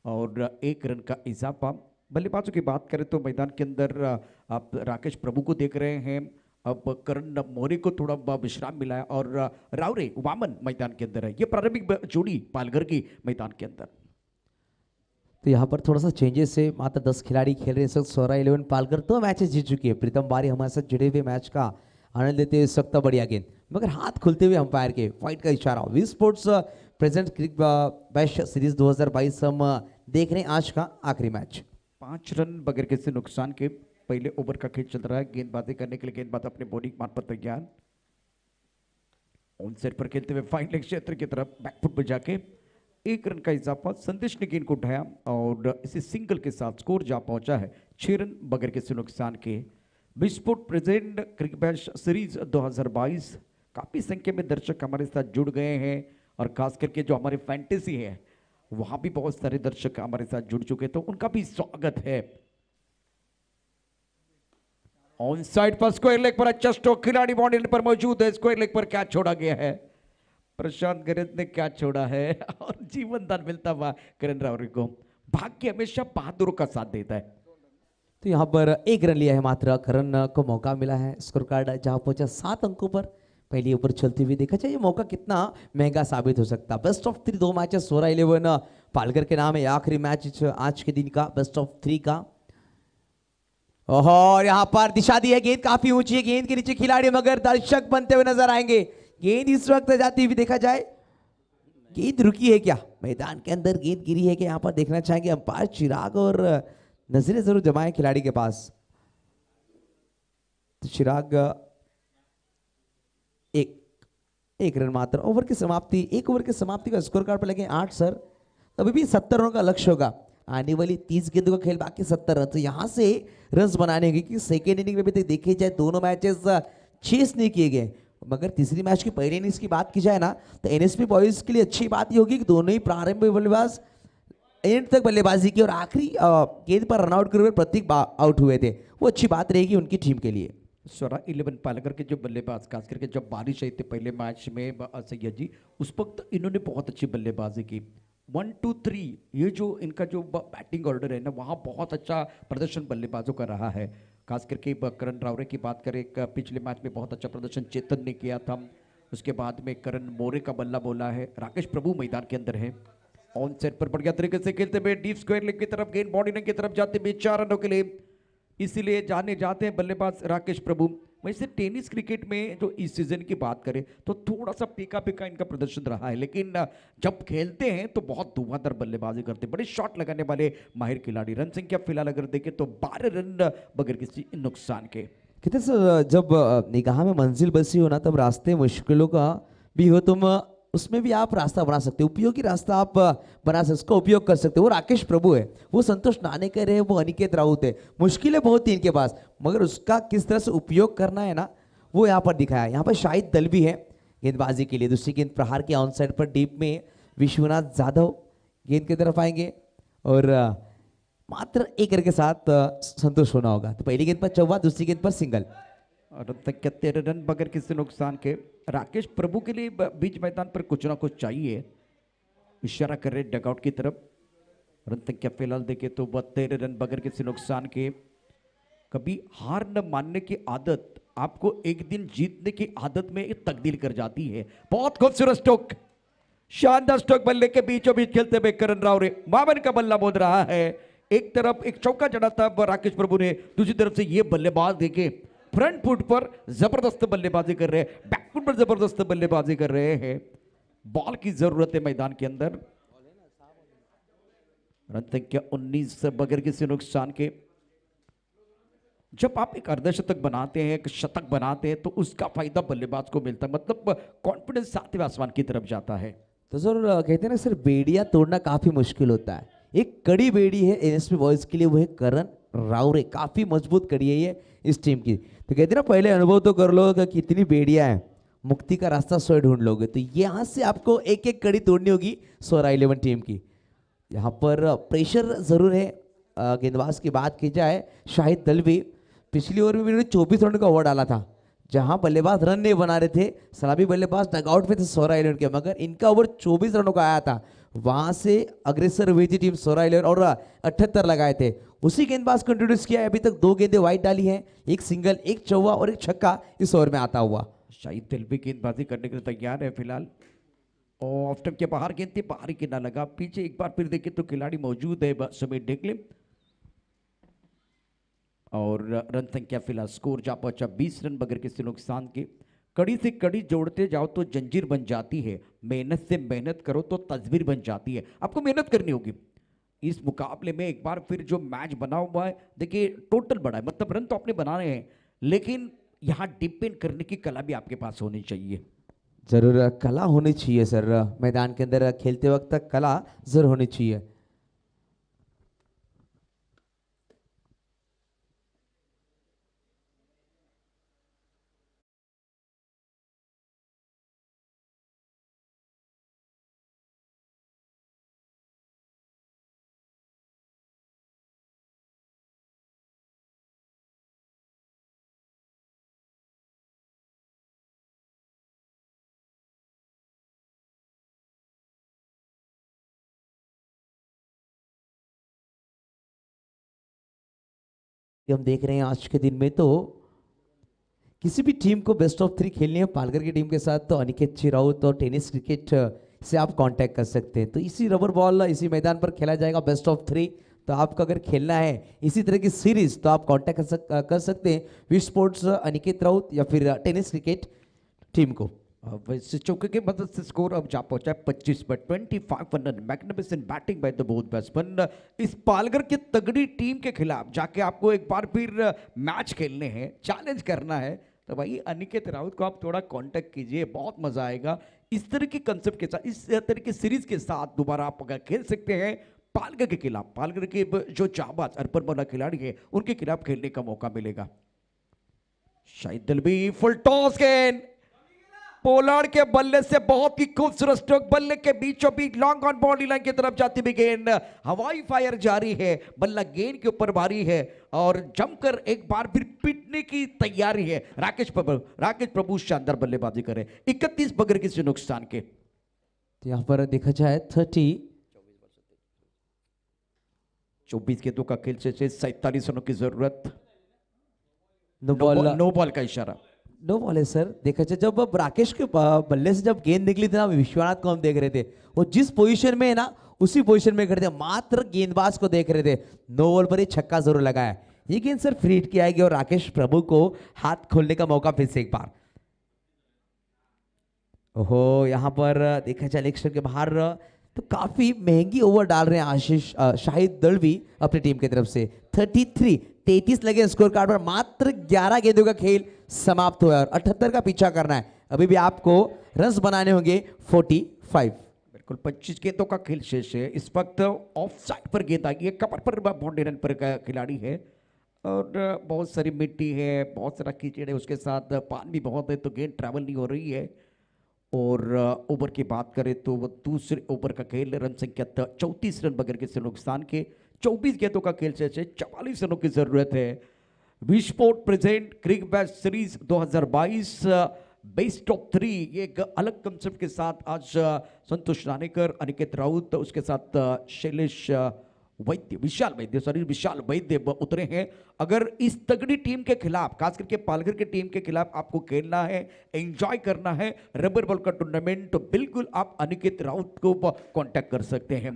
और 1 रन का इजाफा. बल्लेबाजों की बात करें तो मैदान के अंदर आप राकेश प्रभु को देख रहे हैं. अब करण मोरे को थोड़ा विश्राम मिला है और रावरे वामन मैदान के अंदर है. ये प्रारंभिक जोड़ी पालघर की मैदान के अंदर. तो यहाँ पर थोड़ा सा चेंजेस है. मात्र 10 खिलाड़ी खेल रहे हैं इस वक्त. सोरा 11 पालघर 2 मैचेस जीत चुकी है. प्रीतम बारी हमारे साथ जुड़े हुए मैच का आनंद लेते हुए इस वक्त बढ़िया गेंद, मगर हाथ खुलते हुए अंपायर के फाइट का इशारा. V sports present cricket bash series 2022 हम देख रहे हैं आज का आखिरी मैच. 5 रन बगैर किसी नुकसान के पहले ओवर का खेल चल रहा है. गेंदबाजी करने के लिए गेंदबाज अपने बॉलिंग मान पर तैयार. ऑन साइड पर खेलते हुए फाइनल क्षेत्र की तरफ बैकफुट पर जाके 1 रन का इजाफा. संदेश ने गेंद को उठाया और इसी सिंगल के साथ स्कोर जा पहुंचा है 6 रन बगैर किसी नुकसान के. विस्फोट प्रेजेंट क्रिकेट बैश सीरीज 2022 काफी संख्या में दर्शक हमारे साथ जुड़ गए हैं और खास करके जो हमारे फैंटेसी है वहां भी बहुत सारे दर्शक हमारे साथ जुड़ चुके तो उनका भी स्वागत है. ऑन साइड पर स्क्वायर लेग पर अच्छा स्ट्रोक, खिलाड़ी बाउंड्री पर मौजूद है. स्क्वायर लेग पर कैच छोड़ा गया है. प्रशांत गरज ने कैच छोड़ा है और जीवन दान मिलता हुआ करण रावरे को. भाग्य हमेशा बहादुरों का साथ देता है. तो यहाँ पर 1 रन लिया है मात्र. करण को मौका मिला है. स्कोर कार्ड जहाँ पहुंचा 7 अंकों पर. पहली ओवर चलती हुई देखा जाए ये मौका कितना महंगा साबित हो सकता. बेस्ट ऑफ 3 2 मैचेस सोरा 11 पालघर के नाम है. आखिरी मैच आज के दिन का बेस्ट ऑफ 3 का. और यहाँ पर दिशा दी है. गेंद काफी ऊंची है. गेंद के नीचे खिलाड़ी मगर दर्शक बनते हुए नजर आएंगे. गेंद इस वक्त जाती हुई देखा जाए. गेंद रुकी है क्या मैदान के अंदर? गेंद गिरी है क्या? यहाँ पर देखना चाहेंगे अंपायर चिराग और नजरें जरूर जमाए खिलाड़ी के पास. तो चिराग एक रन मात्र. ओवर की समाप्ति, 1 ओवर की समाप्ति का स्कोर कार्ड पर लगे 8 सर. अभी भी 70 रनों का लक्ष्य होगा. आने वाली 30 गेंदों का खेल, बाकी 70 रन. तो यहाँ से रन बनाने होंगे क्योंकि सेकेंड इनिंग में भी तो देखी जाए दोनों मैचेस चेस नहीं किए गए. मगर तीसरी मैच की पहली इनिंग्स की बात की जाए ना तो एनएसपी बॉयज के लिए अच्छी बात ये होगी कि दोनों ही प्रारंभिक बल्लेबाज एंड तक बल्लेबाजी की और आखिरी गेंद पर रनआउट करते हुए प्रतीक आउट हुए थे. वो अच्छी बात रहेगी उनकी टीम के लिए. सोरा 11 पालघर के जो बल्लेबाज खास करके जब बारिश आई थी पहले मैच में सैयद जी, उस वक्त इन्होंने बहुत अच्छी बल्लेबाजी की. 1 2 3 ये जो इनका जो बैटिंग ऑर्डर है ना वहाँ बहुत अच्छा प्रदर्शन बल्लेबाजों का रहा है. खास करके करण रावरे की बात करें, पिछले मैच में बहुत अच्छा प्रदर्शन चेतन ने किया था. उसके बाद में करण मोरे का बल्ला बोला है. राकेश प्रभु मैदान के अंदर है. ऑन सेट पर बढ़िया तरीके से खेलते हुए डीप स्क्वायर लेग की तरफ गेंद बॉडी की तरफ जाते हुए 4 रनों के लिए इसीलिए जाने जाते हैं बल्लेबाज राकेश प्रभु. वैसे टेनिस क्रिकेट में जो इस सीजन की बात करें तो थोड़ा सा पीका पीका इनका प्रदर्शन रहा है, लेकिन जब खेलते हैं तो बहुत धुआंधार बल्लेबाजी करते हैं. बड़े शॉट लगाने वाले माहिर खिलाड़ी. रन संख्या फिलहाल अगर देखें तो 12 रन बगैर किसी नुकसान के. कितने जब निगाह में मंजिल बसी हो ना तब रास्ते मुश्किलों का भी हो तुम उसमें भी आप रास्ता बना सकते हो, उपयोगी रास्ता आप बना सकते, उसका उपयोग कर सकते हो। वो राकेश प्रभु है, वो संतोष नानेकर है, वो अनिकेत राउत है। मुश्किलें बहुत थी इनके पास, मगर उसका किस तरह से उपयोग करना है ना, वो यहाँ पर दिखाया। यहाँ पर शाहिद दलबी है गेंदबाजी के लिए, दूसरी गेंद प्रहार के ऑन साइड पर डीप में विश्वनाथ जाधव गेंद की तरफ आएंगे और मात्र एक रन के साथ संतोष होना होगा। तो पहली गेंद पर चौवा, दूसरी गेंद पर सिंगल। और अब तक 13 रन बगैर किसी नुकसान के। राकेश प्रभु के लिए बीच मैदान पर कुछ ना कुछ चाहिए, इशारा कर रहे डगआउट की तरफ। रन संख्या फिलहाल देखे तो 13 रन बगैर किसी नुकसान के। कभी हार न मानने की आदत आपको एक दिन जीतने की आदत में तब्दील कर जाती है। बहुत खूबसूरत स्ट्रोक, शानदार स्ट्रोक, बल्ले के बीचों बीच खेलते हुए करण राव रे मावन का बल्ला बोल रहा है। एक तरफ एक चौका चढ़ा था राकेश प्रभु ने, दूसरी तरफ से ये बल्लेबाज देखे फ्रंट फुट पर जबरदस्त बल्लेबाजी कर रहे हैं, बैक फुट पर जबरदस्त बल्लेबाजी कर रहे हैं। बॉल की जरूरत है मैदान के अंदर। रन संख्या 19 बगैर किसी नुकसान के। जब आप एक अर्धशतक बनाते हैं, एक शतक बनाते हैं, तो उसका फायदा बल्लेबाज को मिलता है, मतलब कॉन्फिडेंस सातवें आसमान की तरफ जाता है। तो सर कहते हैं ना सर, बेड़ियां तोड़ना काफी मुश्किल होता है। एक कड़ी बेड़ी है एनएसपी बॉयज के लिए, वो है करण रावरे। काफी मजबूत कड़ी है ये इस टीम की। तो कहते हैं ना, पहले अनुभव तो कर लो कि कितनी बेड़ियां हैं, मुक्ति का रास्ता स्वयं ढूंढ लोगे। तो यहाँ से आपको एक एक कड़ी तोड़नी होगी स्वरा 11 टीम की। यहाँ पर प्रेशर जरूर है। गेंदबाज की बात की जाए, शाहिद दलबी पिछली ओवर में उन्होंने 24 रन का ओवर डाला था, जहां बल्लेबाज रन नहीं बना रहे थे, सलामी बल्लेबाज डगआउट में थे सोरा 11 के, मगर इनका ओवर 24 रनों का आया था। वहां से अग्रेसर हुई थी टीम सोरा 11 और 78 लगाए थे। उसी गेंदबाज को इंट्रोड्यूस किया है। अभी तक 2 गेंदें वाइड डाली हैं, एक सिंगल, एक चौवा और एक छक्का इस ओवर में आता हुआ। शाहिद दलबी गेंदबाजी करने के लिए तैयार है फिलहाल। और ऑफ स्टंप के बाहर गेंद थी, बाहरी किना लगा। पीछे एक बार फिर देखें तो खिलाड़ी मौजूद है समीर डेकले। और रन संख्या फिलहाल स्कोर जा पहुंचा 20 रन बगैर किसी नुकसान के। कड़ी से कड़ी जोड़ते जाओ तो जंजीर बन जाती है, मेहनत से मेहनत करो तो तस्वीर बन जाती है। आपको मेहनत करनी होगी। इस मुकाबले में एक बार फिर जो मैच बना हुआ है, देखिए टोटल बड़ा है, मतलब रन तो आपने बनाने हैं, लेकिन यहाँ डिपेंड करने की कला भी आपके पास होनी चाहिए। जरूर कला होनी चाहिए सर, मैदान के अंदर खेलते वक्त कला जरूर होनी चाहिए। हम देख रहे हैं आज के दिन में, तो किसी भी टीम को बेस्ट ऑफ 3 खेलनी है पालघर की टीम के साथ, तो अनिकेत चिराउत और टेनिस क्रिकेट से आप कांटेक्ट कर सकते हैं। तो इसी रबर बॉल इसी मैदान पर खेला जाएगा बेस्ट ऑफ 3। तो आपको अगर खेलना है इसी तरह की सीरीज, तो आप कांटेक्ट कर सकते हैं वी स्पोर्ट्स अनिकेत राउत या फिर टेनिस क्रिकेट टीम को। वैसे चौके की मदद से स्कोर अब जा पहुंचा है 25 पर 25 run. Magnificent batting by the both batsman. इस पालघर की तगड़ी टीम के खिलाफ जाके आपको एक बार फिर मैच खेलने हैं, चैलेंज करना है, तो भाई अनिकेत राउत को आप थोड़ा कांटेक्ट कीजिए, बहुत मजा आएगा। इस तरह की कंसेप्ट के साथ, इस तरह की सीरीज के साथ दोबारा आप अगर खेल सकते हैं पालघर के खिलाफ, पालघर के जो जाबाज अर्पण वाला खिलाड़ी है उनके खिलाफ खेलने का मौका मिलेगा। शाहिद दलबी फुल टॉस गेंद, पोलार्ड के बल्ले से बहुत ही खूबसूरत स्ट्रोक, बल्ले के बीचों बीच लॉन्ग ऑन बाउंड्री लाइन की तरफ जाती हुई गेंद, हवाई फायर जारी है, बल्ला गेंद के ऊपर भारी है और जमकर एक बार फिर पिटने की तैयारी है। राकेश प्रभु शानदार बल्लेबाजी करे 31 बगैर किसी नुकसान के। तो यहाँ पर देखा जाए 24 गेंदों का खेल से 47 रनों की जरूरत। नो बॉल का इशारा, नो बॉल है सर। देखा जाए जब अब राकेश के बल्ले से जब गेंद निकली थी ना, विश्वनाथ को हम देख रहे थे, वो जिस पोजीशन में है ना उसी पोजीशन में खड़े थे, मात्र गेंदबाज को देख रहे थे। नो बॉल पर ही छक्का जरूर लगाया। ये गेंद सर फ्री हिट की आएगी और राकेश प्रभु को हाथ खोलने का मौका फिर से एक बार। ओहो, यहाँ पर देखा जाए लेग स्टंप के बाहर, तो काफी महंगी ओवर डाल रहे हैं आशीष शाहिद दलबी अपनी टीम की तरफ से। 33 लगे स्कोर कार्ड पर, मात्र 11 गेंदों का खेल समाप्त हुआ और 78 का पीछा करना है। अभी भी आपको रन्स बनाने होंगे 45। बिल्कुल 25 गेंदों का खेल शेष है। इस वक्त ऑफ साइड पर गेंद आई है, कमर पर बाउंड्री रन पर का खिलाड़ी है और बहुत सारी मिट्टी है, बहुत सारा कीचड़ है, उसके साथ पानी भी बहुत है, तो गेंद ट्रैवल नहीं हो रही है। और ओवर की बात करें तो वो दूसरे ओवर का खेल, रन संख्या 34 रन बगैर किसी नुकसान के, 24 गेंदों का खेल शेष है, 44 रनों की जरूरत है। V sport present cricket bash series 2022 best of 3, ये एक अलग कंसेप्ट के साथ आज संतोष राणेकर, अनिकेत राउत, उसके साथ शैलेश वैद्य, विशाल वैद्य उतरे हैं। अगर इस तगड़ी टीम के खिलाफ, खास करके पालघर की टीम के खिलाफ आपको खेलना है, एंजॉय करना है रबर बॉल का टूर्नामेंट, तो बिल्कुल आप अनिकेत राउत को कांटेक्ट कर सकते हैं।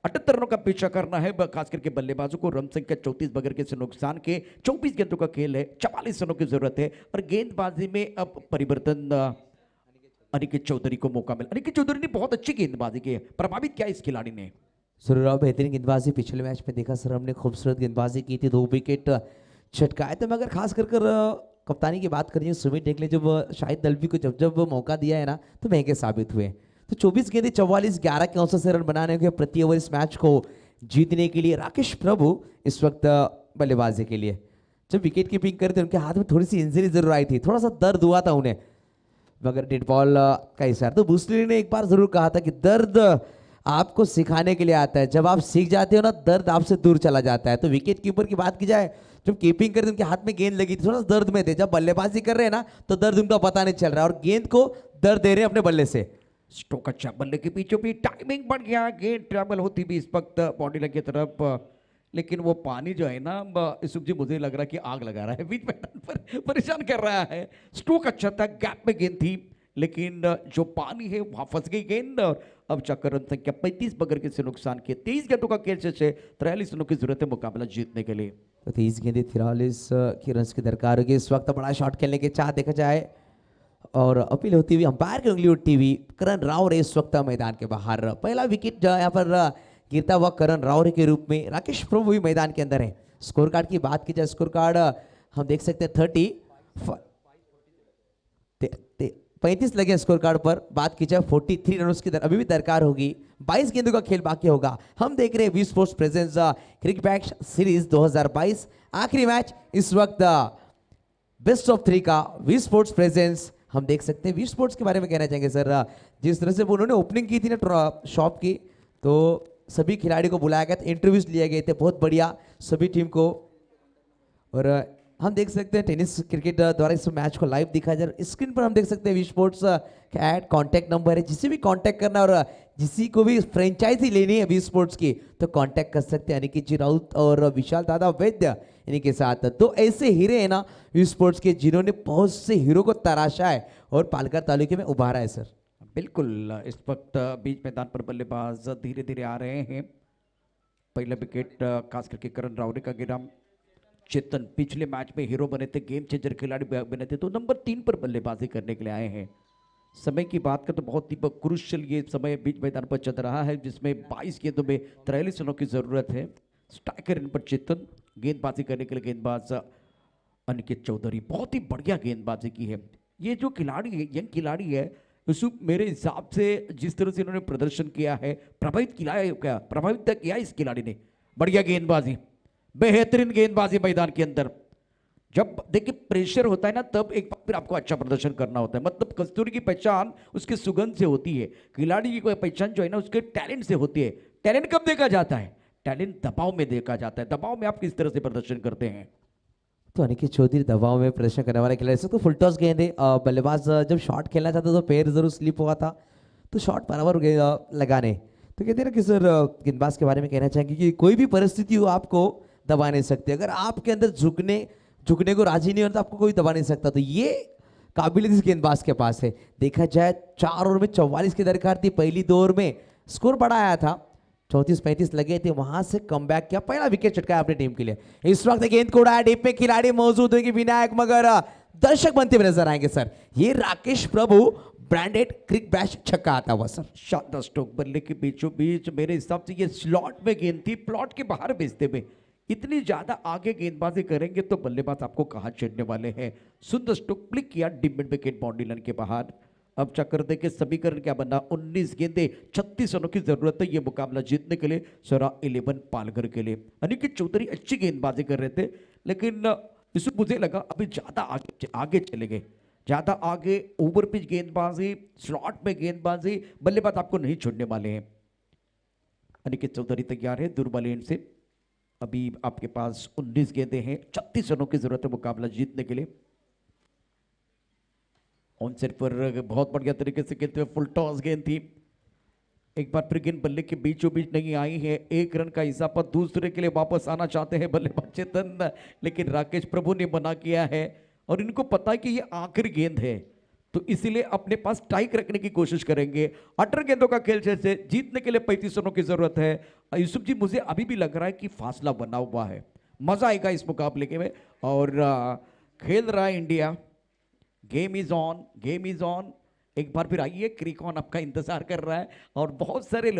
78 रनों का पीछा करना है, खास करके बल्लेबाजों को। रन संख्या 34 बगैर किसी नुकसान के, 24 गेंदों का खेल है, 44 रनों की जरूरत है। और गेंदबाजी में अब परिवर्तन, अनिकेत चौधरी को मौका मिला। अनिकेत चौधरी ने बहुत अच्छी गेंदबाजी की है, प्रभावित किया इस खिलाड़ी ने। सुरराव बेहतरीन गेंदबाजी पिछले मैच में देखा सर हमने, खूबसूरत गेंदबाजी की थी, 2 विकेट छटकाए थे। मगर खास कर कप्तानी की बात करिए, सुमित टेकले जब शाहिद दलवी को जब मौका दिया है ना, तो महंगे साबित हुए। तो 24 गेंदे 44, 11 के औसत से रन बनाने के प्रति ओवर इस मैच को जीतने के लिए राकेश प्रभु इस वक्त बल्लेबाजी के लिए जब विकेट कीपिंग करे थे, उनके हाथ में थोड़ी सी इंजरी जरूर आई थी, थोड़ा सा दर्द हुआ था उन्हें, मगर डेड बॉल का इशारा। तो बूस्टली ने एक बार जरूर कहा था कि दर्द आपको सिखाने के लिए आता है, जब आप सीख जाते हो ना, दर्द आपसे दूर चला जाता है। तो विकेट कीपर की बात की जाए, जब कीपिंग करते उनके हाथ में गेंद लगी थी, थोड़ा दर्द में थे। जब बल्लेबाजी कर रहे हैं ना, तो दर्द उनका पता नहीं चल रहा है और गेंद को दर्द दे रहे हैं अपने बल्ले से। स्ट्रोक अच्छा, बल्ले के पीछे भी टाइमिंग बढ़ गया, गेंद ट्रैवल होती भी इस वक्त बॉडी लग की तरफ, लेकिन वो पानी जो है ना यूसुफ जी, मुझे लग रहा है कि आग लगा रहा है, बीच मैदान पर परेशान कर रहा है। स्ट्रोक अच्छा था, गैप में गेंद थी, लेकिन जो पानी है वहां फंस गई गेंद। और अब चक्कर रन संख्या 35 बगैर किसी नुकसान के, 23 गेंदों का खेल शेष है, 43 रनों की जरूरत है मुकाबला जीतने के लिए। तो 23 गेंदे 43 की रन की दरकार होगी। इस वक्त बड़ा शॉट खेलने के चाह देखा जाए और अपील होती हुई अंपायर की उंगली उठती हुई, करण राव इस वक्त मैदान के बाहर। पहला विकेट यहाँ पर गिरता हुआ करण राव के रूप में, राकेश प्रभु भी मैदान के अंदर है। स्कोर कार्ड की बात की जाए, स्कोर कार्ड हम देख सकते हैं 35 लगे स्कोर कार्ड पर। बात की जाए 43 रन उसकी अभी भी दरकार होगी, 22 गेंदों का खेल बाकी होगा। हम देख रहे हैं V sports presence cricket bash series 2022 आखिरी मैच इस वक्त बेस्ट ऑफ 3 का वी स्पोर्ट्स प्रेजेंस। हम देख सकते हैं वी स्पोर्ट्स के बारे में कहना चाहेंगे सर, जिस तरह से उन्होंने ओपनिंग की थी ना शॉप की, तो सभी खिलाड़ियों को बुलाया गया था, इंटरव्यूज लिए गए थे, बहुत बढ़िया सभी टीम को। और हम देख सकते हैं टेनिस क्रिकेट द्वारा इस मैच को लाइव दिखाया जा रहा है। स्क्रीन पर हम देख सकते हैं वी स्पोर्ट्स का ऐड कॉन्टैक्ट नंबर है, जिसे भी कॉन्टैक्ट करना और जिसी को भी फ्रेंचाइजी लेनी है वी स्पोर्ट्स की, तो कॉन्टैक्ट कर सकते हैं अनिकेत जी राउत और विशाल दादा वैद्य इन्हीं के साथ। तो ऐसे हीरे हैं ना वी स्पोर्ट्स के, जिन्होंने बहुत से हीरो को तराशा है और पालघर तालुके में उभारा है सर। बिल्कुल, इस वक्त बीच मैदान पर बल्लेबाज धीरे धीरे आ रहे हैं। पहला विकेट खास करके करण राव का गिरा। चेतन पिछले मैच में हीरो बने थे, गेम चेंजर खिलाड़ी बने थे, तो नंबर 3 पर बल्लेबाजी करने के लिए आए हैं। समय की बात करें तो बहुत ही क्रूशियल ये समय बीच मैदान पर चल रहा है, जिसमें 22 गेंदों में 43 रनों की जरूरत है। स्ट्राइकर इन पर चेतन, गेंदबाजी करने के लिए गेंदबाज अनिकेत चौधरी, बहुत ही बढ़िया गेंदबाजी की है। ये जो खिलाड़ी है, यंग खिलाड़ी है यूसुफ, मेरे हिसाब से जिस तरह से इन्होंने प्रदर्शन किया है, प्रभावित किया इस खिलाड़ी ने। बढ़िया गेंदबाजी, बेहतरीन गेंदबाजी मैदान के अंदर। जब देखिए प्रेशर होता है ना, तब एक बार फिर आपको अच्छा प्रदर्शन करना होता है। मतलब कस्तूरी की पहचान उसके सुगंध से होती है, खिलाड़ी की पहचान जो है ना उसके टैलेंट से होती है। टैलेंट कब देखा जाता है? टैलेंट दबाव में देखा जाता है। दबाव में आप किस तरह से प्रदर्शन करते हैं? तो अनिकेत चौधरी दबाव में प्रदर्शन करने वाले खिलाड़ी, तो फुल टॉस गेंद है। बल्लेबाज जब शॉट खेलना चाहता तो पैर जरूर स्लिप हुआ था, तो शॉट बराबर लगाने। तो कहते हैं ना कि सर गेंदबाज के बारे में कहना चाहेंगे कि कोई भी परिस्थिति हो आपको दबा नहीं सकते। अगर आपके अंदर झुकने को राजी नहीं होता, आपको कोई दबा नहीं सकता। तो ये काबिलियत इस गेंदबाज के पास है। देखा जाए 4 ओवर में 44 की दरकार थी, पहली 2 ओवर में स्कोर बड़ा आया था, 34-35 लगे थे, वहां से कमबैक किया, पहला विकेट चटकाया अपनी टीम के लिए। इस वक्त गेंद को उड़ाया, डीप में खिलाड़ी मौजूद होंगे विनायक, मगर दर्शक बनते हुए नजर आएंगे सर। ये राकेश प्रभु ब्रांडेड क्रिक बैश छक्का आता हुआ सर। शानदार स्ट्रोक, बल्ले के बीचों बीच। मेरे हिसाब से ये स्लॉट में गेंद थी, प्लॉट के बाहर भेजते हुए। इतनी ज्यादा आगे गेंदबाजी करेंगे तो बल्लेबाज आपको कहां छेड़ने वाले हैं। सुंदर स्ट्रोक, क्लिक किया, deep mid wicket boundary line के बाहर। अब चक्कर देखिए समीकरण क्या बना, 19 गेंदे 36 रनों की जरूरत है ये मुकाबला जीतने के लिए स्वरा 11 पालघर के लिए। अनिकेत चौधरी अच्छी गेंदबाजी कर रहे थे, लेकिन इसमें मुझे लगा अभी ज्यादा आगे आगे चले गए, ज्यादा आगे ओवर पिच गेंदबाजी, स्लॉट में गेंदबाजी, बल्लेबाज आपको नहीं छोड़ने वाले हैं। अनिकेत चौधरी तैयार है दुर्बल एंड से। अभी आपके पास 19 गेंदे हैं, 36 रनों की जरूरत है मुकाबला जीतने के लिए। ऑन सेट पर बहुत बढ़िया तरीके से खेलते हुए फुल टॉस गेंद थी, एक बार फिर गेंद बल्ले के बीचों बीच नहीं आई है। 1 रन का इजाफा, दूसरे के लिए वापस आना चाहते हैं बल्लेबाज चेतन, लेकिन राकेश प्रभु ने मना किया है और इनको पता है कि ये आखिरी गेंद है, तो इसीलिए अपने पास टाइक रखने की कोशिश करेंगे। 18 गेंदों का खेल से जीतने के लिए 35 रनों की जरूरत है। यूसुफ जी, मुझे अभी भी लग रहा है कि फासला बना हुआ है, मजा आएगा इस मुकाबले के में। और खेल रहा है India, game is on, game is on. एक बार फिर आइए, क्रिकॉन आपका इंतजार कर रहा है और बहुत सारे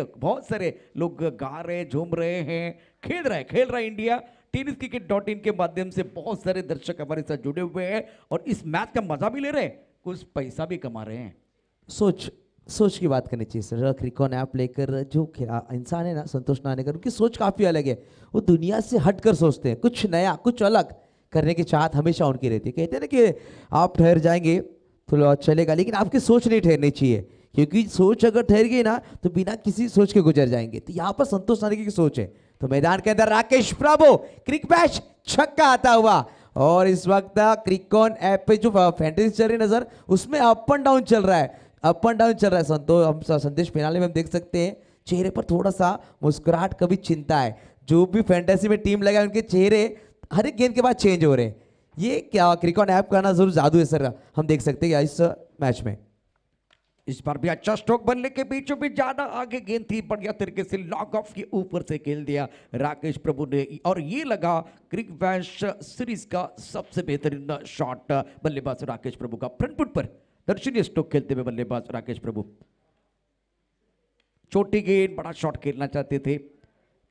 लोग गा रहे, झूम रहे हैं, खेल रहा है इंडिया। tenniscricket.in के माध्यम से बहुत सारे दर्शक हमारे साथ जुड़े हुए हैं और इस मैच का मजा भी ले रहे हैं, कुछ पैसा भी कमा रहे हैं। सोच की बात करनी चाहिए सर। क्रिकॉन ऐप लेकर जो इंसान है ना, संतोष नानेकर, उनकी सोच काफ़ी अलग है। वो दुनिया से हटकर सोचते हैं, कुछ नया कुछ अलग करने की चाहत हमेशा उनकी रहती है। कहते हैं ना कि आप ठहर जाएंगे तो चलेगा, लेकिन आपकी सोच नहीं ठहरनी चाहिए, क्योंकि सोच अगर ठहर गई ना तो बिना किसी सोच के गुजर जाएंगे। तो यहाँ पर संतोष नानेकर की सोच है। तो मैदान के अंदर राकेश प्रभु, क्रिक बैश, छक्का आता हुआ। और इस वक्त क्रिकॉन ऐप पे जो फैंटेसी चल रही नजर, उसमें अप एंड डाउन चल रहा है, अप एंड डाउन चल रहा है। संतोष, हम संदेश फिनाले में हम देख सकते हैं चेहरे पर थोड़ा सा मुस्कुराहट, कभी चिंता है। जो भी फैंटेसी में टीम लगा, उनके चेहरे हर एक गेंद के बाद चेंज हो रहे हैं। ये क्या क्रिकॉन ऐप का ना जरूर जादू है सर, हम देख सकते हैं इस मैच में। इस बार भी अच्छा स्ट्रोक बनने के बीचों बीच ज्यादा आगे गेंद थी, बढ़िया तरीके से लॉग ऑफ के ऊपर से खेल दिया राकेश प्रभु ने, और ये लगा क्रिक बैश सीरीज का सबसे बेहतरीन शॉट बल्लेबाज राकेश प्रभु का। फ्रंट फुट पर दर्शनीय स्ट्रोक खेलते हुए बल्लेबाज राकेश प्रभु। छोटी गेंद, बड़ा शॉट खेलना चाहते थे,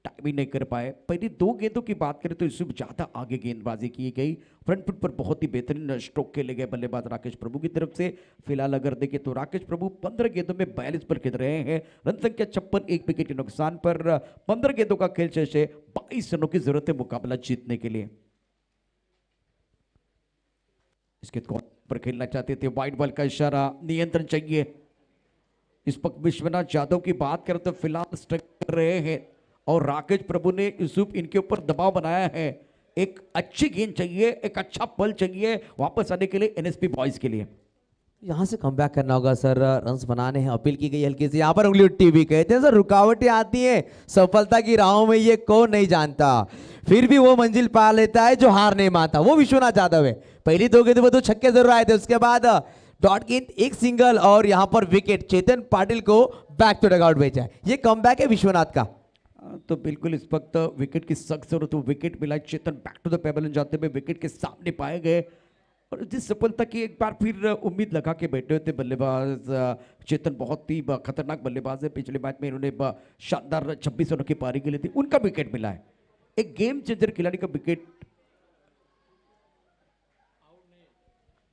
टाइम ही नहीं कर पाए। पहली 2 गेंदों की बात करें तो इससे ज्यादा आगे गेंदबाजी की गई। फ्रंट फुट पर बहुत ही बेहतरीन स्ट्रोक खेले गए बल्लेबाज राकेश प्रभु की तरफ से। फिलहाल अगर देखें तो राकेश प्रभु 15 गेंदों में 42 पर खेल रहे हैं, रन संख्या 56, 1 विकेट के नुकसान पर। 15 गेंदों का खेल शेष है, 22 रनों की जरूरत है मुकाबला जीतने के लिए। इसके पर खेलना चाहते थे, वाइड बॉल का इशारा, नियंत्रण चाहिए। इस वक्त विश्वनाथ यादव की बात करें तो फिलहाल स्ट्राइक कर रहे हैं और राकेश प्रभु ने यूसुफ इनके ऊपर दबाव बनाया है। एक अच्छी गेंद चाहिए, एक अच्छा पल चाहिए वापस आने के लिए एनएसपी बॉयज के लिए। यहाँ से कमबैक करना होगा सर, रन्स बनाने हैं। अपील की गई हल्की सी, यहाँ पर उंगली उठती भी। कहते हैं सर रुकावटें आती हैं सफलता की राहों में, ये कौन नहीं जानता। फिर भी वो मंजिल पा लेता है जो हार नहीं मानता, वो विश्वनाथ यादव है। पहली 2 गेंदों में 2 छक्के जरूर आए थे, उसके बाद डॉट गेंद, 1 सिंगल और यहाँ पर विकेट। चेतन पाटिल को बैक टू डगआउट भेजा है। ये कमबैक है विश्वनाथ का। तो बिल्कुल इस वक्त विकेट की सख्त जरूरत, विकेट मिला। चेतन बैक टू द पेवेलियन जाते हुए विकेट के सामने पाए गए और जिस सफलता की एक बार फिर उम्मीद लगा के बैठे हुए थे बल्लेबाज चेतन। बहुत ही खतरनाक बल्लेबाज है, पिछले मैच में इन्होंने शानदार 26 रनों की पारी के लिए थी, उनका विकेट मिला है। एक गेम चेंजर खिलाड़ी का विकेट।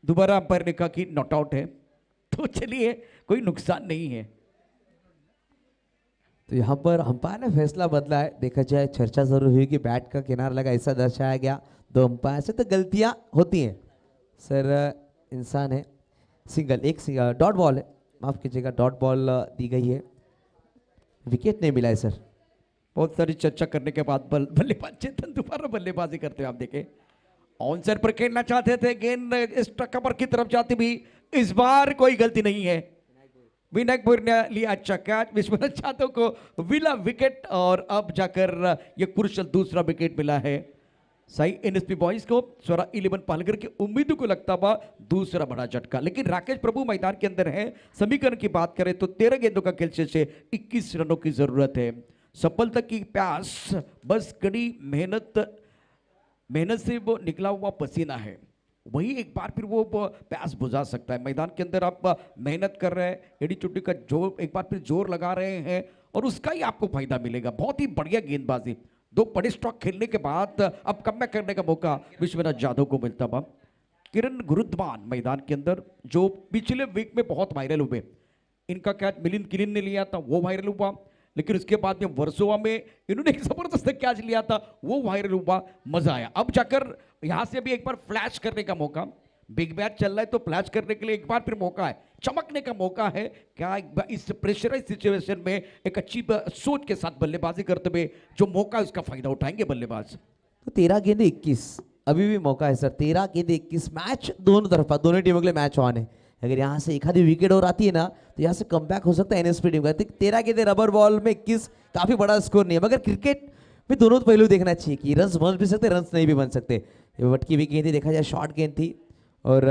दोबारा अंपायर ने कहा कि नॉट आउट है, तो चलिए कोई नुकसान नहीं है। तो यहाँ पर अंपायर ने फैसला बदला है। देखा जाए, चर्चा जरूर हुई कि बैट का किनारा लगा, ऐसा दर्शाया गया 2 अंपायर से। तो गलतियाँ होती हैं सर, इंसान है। सिंगल, 1 सिंगल, डॉट बॉल है, माफ कीजिएगा, डॉट बॉल दी गई है, विकेट नहीं मिला है सर। बहुत सारी चर्चा करने के बाद बल्लेबाज चेतन दोबारा बल्लेबाजी करते हुए आप देखें। ऑन साइड पर खेलना चाहते थे, गेंद इस कवर की तरफ जाती भी। इस बार कोई गलती नहीं है, विनायकपुर ने लिया अच्छा कैच, विश्वनाथ यादव को मिला विकेट और अब जाकर ये कुशल दूसरा विकेट मिला है सही एनएसपी बॉयज को। स्वरा 11 पालघर की उम्मीदों को लगता हुआ दूसरा बड़ा झटका, लेकिन राकेश प्रभु मैदान के अंदर है। समीकरण की बात करें तो 13 गेंदों का खेल शेष है, 21 रनों की जरूरत है। सफलता की प्यास, बस कड़ी मेहनत से वो निकला हुआ पसीना है, वही एक बार फिर वो प्यास बुझा सकता है। मैदान के अंदर आप मेहनत कर रहे हैं, एडी चुट्टी का जोर, एक बार फिर जोर लगा रहे हैं और उसका ही आपको फायदा मिलेगा। बहुत ही बढ़िया गेंदबाजी, 2 बड़े स्ट्रोक खेलने के बाद अब कमबैक करने का मौका विश्वनाथ यादव को मिलता हुआ। किरण गुरुद्वान मैदान के अंदर, जो पिछले वीक में बहुत वायरल हुए। इनका कैच मिलिंद किलिन ने लिया था, वो वायरल हुआ। लेकिन उसके बाद में वर्सोवा में इन्होंने एक जबरदस्त कैच लिया था, वो वायरल हुआ, मजा आया। अब जाकर यहां से भी एक बार फ्लैश करने का मौका, बिग बैच चल रहा है तो फ्लैश करने के लिए एक बार फिर मौका है, चमकने का मौका है। क्या इस प्रेशराइज सिचुएशन में एक अच्छी सोच के साथ बल्लेबाजी करते हुए जो मौका है उसका फायदा उठाएंगे बल्लेबाज। तो 13 गेंद 21 अभी भी मौका है सर। 13 गेंद 21 मैच दोनों तरफा, दोनों टीमों के लिए मैच ऑन है। अगर यहाँ से एक आधी विकेट और आती है ना तो यहाँ से कमबैक हो सकता है एनएसपी टीम का। 13 गेंद रबर बॉल में 21 काफी बड़ा स्कोर नहीं है, मगर क्रिकेट में दोनों पहलू देखना चाहिए कि रन्स बन भी सकते, रन्स नहीं भी बन सकते। ये वटकी हुई गेंद थी, देखा जाए शॉर्ट गेंद थी और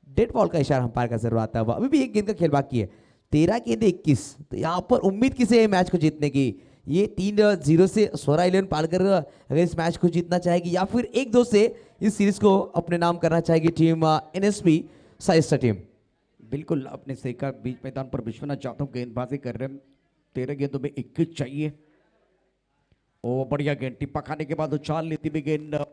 डेड बॉल का इशारा अंपायर का जरूर आता है। अभी भी एक गेंद का खेल बाकी है। 13 गेंद 21, तो यहाँ पर उम्मीद किसे है मैच को जीतने की? ये 3-0 से स्वरा 11 पालकर अगर इस मैच को जीतना चाहेगी, या फिर 1-2 से इस सीरीज को अपने नाम करना चाहेगी टीम एनएसपी साइस्टा टीम। बिल्कुल आपने सही कहा, बीच मैदान पर विश्वनाथ जाधव गेंदबाजी कर रहे हैं। 13 गेंदों में 21 चाहिए। ओ बढ़िया गेंद, टिप्पा खाने के बाद उछाल लेती हुई गेंद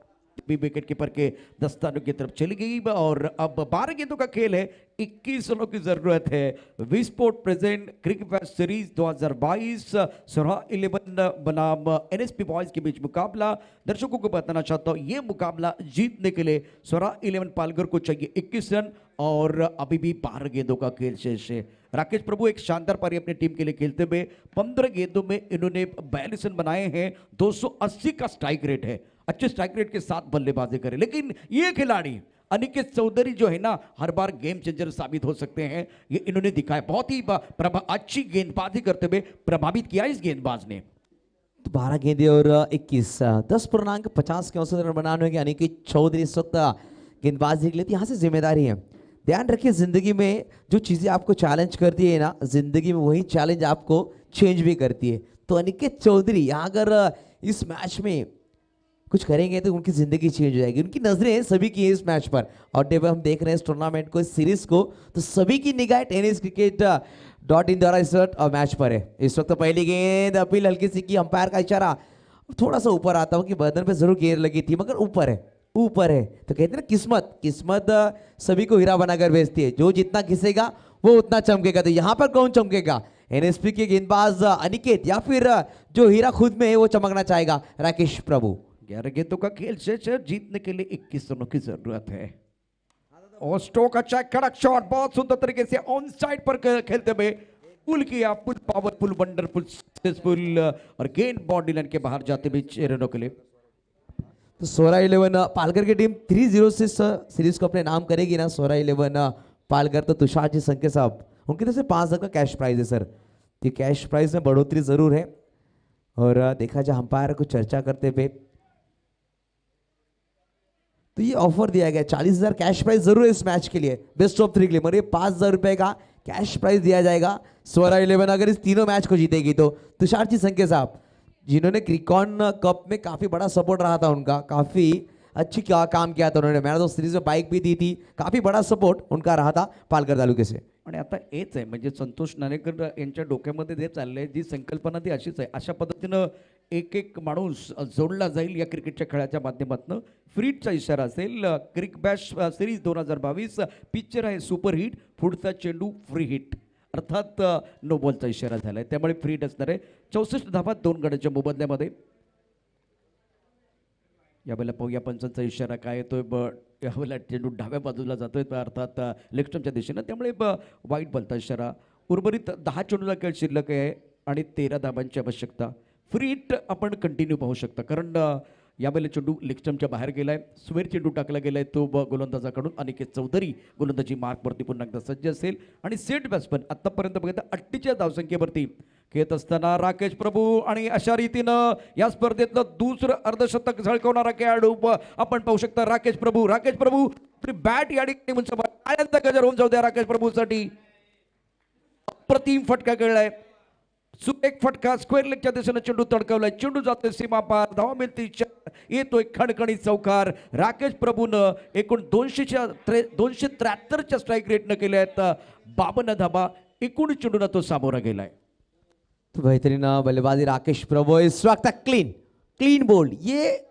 भी विकेट कीपर के दस्तानों की तरफ चली गई। और अब 12 गेंदों का खेल है, 21 रनों की जरूरत है। V sport present cricket series 2022 सोरा 11 बनाम एनएसपी बॉयज के बीच मुकाबला। दर्शकों को बताना चाहता हूं, यह मुकाबला जीतने के लिए सोरा 11 पालघर को चाहिए 21 रन और अभी भी 12 गेंदों का खेल शेष है। राकेश प्रभु एक शानदार पारी अपनी टीम के लिए खेलते हुए 15 गेंदों में इन्होंने 42 रन बनाए हैं। 280 का स्ट्राइक रेट है, अच्छे स्ट्राइक रेट के साथ बल्लेबाजी करे। लेकिन ये खिलाड़ी अनिकेत चौधरी जो है ना, हर बार गेम चेंजर साबित हो सकते हैं, ये इन्होंने दिखाया। बहुत ही अच्छी गेंदबाजी करते हुए प्रभावित किया इस गेंदबाज ने। तो 12 गेंदे और 21, 10.50 के औसत रन बनाने होंगे अनिकेत चौधरी इस वक्त गेंदबाजी के लिए। यहाँ से जिम्मेदारी है, ध्यान रखिए जिंदगी में जो चीजें आपको चैलेंज करती है ना, जिंदगी में वही चैलेंज आपको चेंज भी करती है। तो अनिकेत चौधरी यहाँ अगर इस मैच में कुछ करेंगे तो उनकी जिंदगी चेंज हो जाएगी। उनकी नजरें सभी की है इस मैच पर, और जब हम देख रहे हैं इस टूर्नामेंट को, इस सीरीज को, तो सभी की निगाह टेनिस क्रिकेट .in द्वारा इस वक्त मैच पर है। इस वक्त पहली गेंद अपील हल्की सी की, अंपायर का इशारा थोड़ा सा ऊपर आता हूँ कि बदन पे जरूर गेंद लगी थी, मगर ऊपर है, ऊपर है। तो कहते हैं ना किस्मत सभी को हीरा बनाकर भेजती है, जो जितना घिसेगा वो उतना चमकेगा। तो यहाँ पर कौन चमकेगा? एनएसपी के गेंदबाज अनिकेत, या फिर जो हीरा खुद में है वो चमकना चाहेगा राकेश प्रभु। 11 गेंदों का खेल शेष है, जीतने के लिए 21 रनों की जरूरत है। और स्टोक अच्छा कड़क शॉट, बहुत सुंदर तरीके से ऑन साइड पर खेलते हुए पुल किया, पुल पावरफुल, वंडरफुल, सक्सेसफुल, और गेंद बाउंड्री लाइन के बाहर जाते हुए 6 रनों के लिए। तो सोरा 11 पालघर की टीम 3-0 से सीरीज को अपने नाम करेगी ना, सोरा 11 पालघर। तो तुषार जी संके साहब, उनकी तरफ से 5,000 का कैश प्राइज है सर। ये कैश प्राइज में बढ़ोतरी जरूर है। और देखा जाए अंपायर को चर्चा करते हुए, तो ये ऑफर दिया गया 40,000 कैश प्राइज जरूर है इस मैच के लिए, बेस्ट ऑफ 3 के लिए, मगर ये 5,000 रुपए का कैश प्राइज दिया जाएगा सोरा 11 अगर इस तीनों मैच को जीतेगी तो। तुषार जी संके साहब, जिन्होंने क्रिकॉन कप में काफी बड़ा सपोर्ट रहा था उनका, काफी अच्छी काम किया था उन्होंने, मैन ऑफ द सीरीज में बाईक भी दी थी, काफी बड़ा सपोर्ट उनका रहा था पालघर तालुके से। आणि आता हेच आहे, म्हणजे संतोष नाणेकर यांच्या डोक्यामध्ये जे चाललंय, जी संकल्पना ती अशीच आहे। अशा पद्धतीनं एक एक माणूस जोडला जाईल या क्रिकेटच्या खेळाच्या माध्यमातून। फ्रीटचा इशारा असेल, क्रिक बॅश सिरीज 2022, पिक्चर आहे सुपर हिट, पुढचा चेंडू फ्री हिट, अर्थात नो बॉलचा इशारा झालाय, त्यामुळे फ्री हिट असणार आहे। 64 धावा 2 गड्याच्या मोबदल्यामध्ये। यावेळेला पाहूया पंचांचा इशारा काय येतोय। यावेळेला चेंडू डाव्या बाजूला जातोय, अर्थात लेफ्टच्या दिशेनं, त्यामुळे वाईट बॉलचा इशारा। उर्वरित 10 चेंडूला खेळ शिल्लक आहे आणि 13 धाबांची आवश्यकता। फ्री हिट आपण कंटिन्यू पाहू शकता, कारण यावेळेला चेंडू लेगस्टम्पच्या बाहेर गेलाय, स्वेर चेंडू टाकला गेलाय तो गोलंदाजाकडून। अनिकेत चौधरी गोलंदाजी मार्कवरती पुन्हा एकदा सज्ज असेल आणि सेट बॅट्समन आतापर्यंत बघितलं 38 धावसंख्येवरती खेळत असताना राकेश प्रभू, आणि अशा रीतीनं या स्पर्धेतलं दुसरं अर्धशतक झळकवणारा खेळाडू आपण पाहू शकता राकेश प्रभू। राकेश प्रभू बॅट या ठिकाणी म्हणजे गजर होऊन जाऊ द्या राकेश प्रभूसाठी। अप्रतिम फटका खेळलाय, सुरेख फटका, स्क्वेअर लेगच्या दिशेने चेंडू तडकवलाय, चेंडू जातोय सीमा पार, धावा मिळते, येतोय खणखणीत चौकार। राकेश प्रभूनं एकूण 273च्या स्ट्राईक रेटनं केल्या आहेत 52 धाबा, 19 चेंडूंना तो सामोरा गेलाय। तो बेहतरीन बल्लेबाजी राकेश प्रभु, इस वक्त क्लीन बोल्ड, ये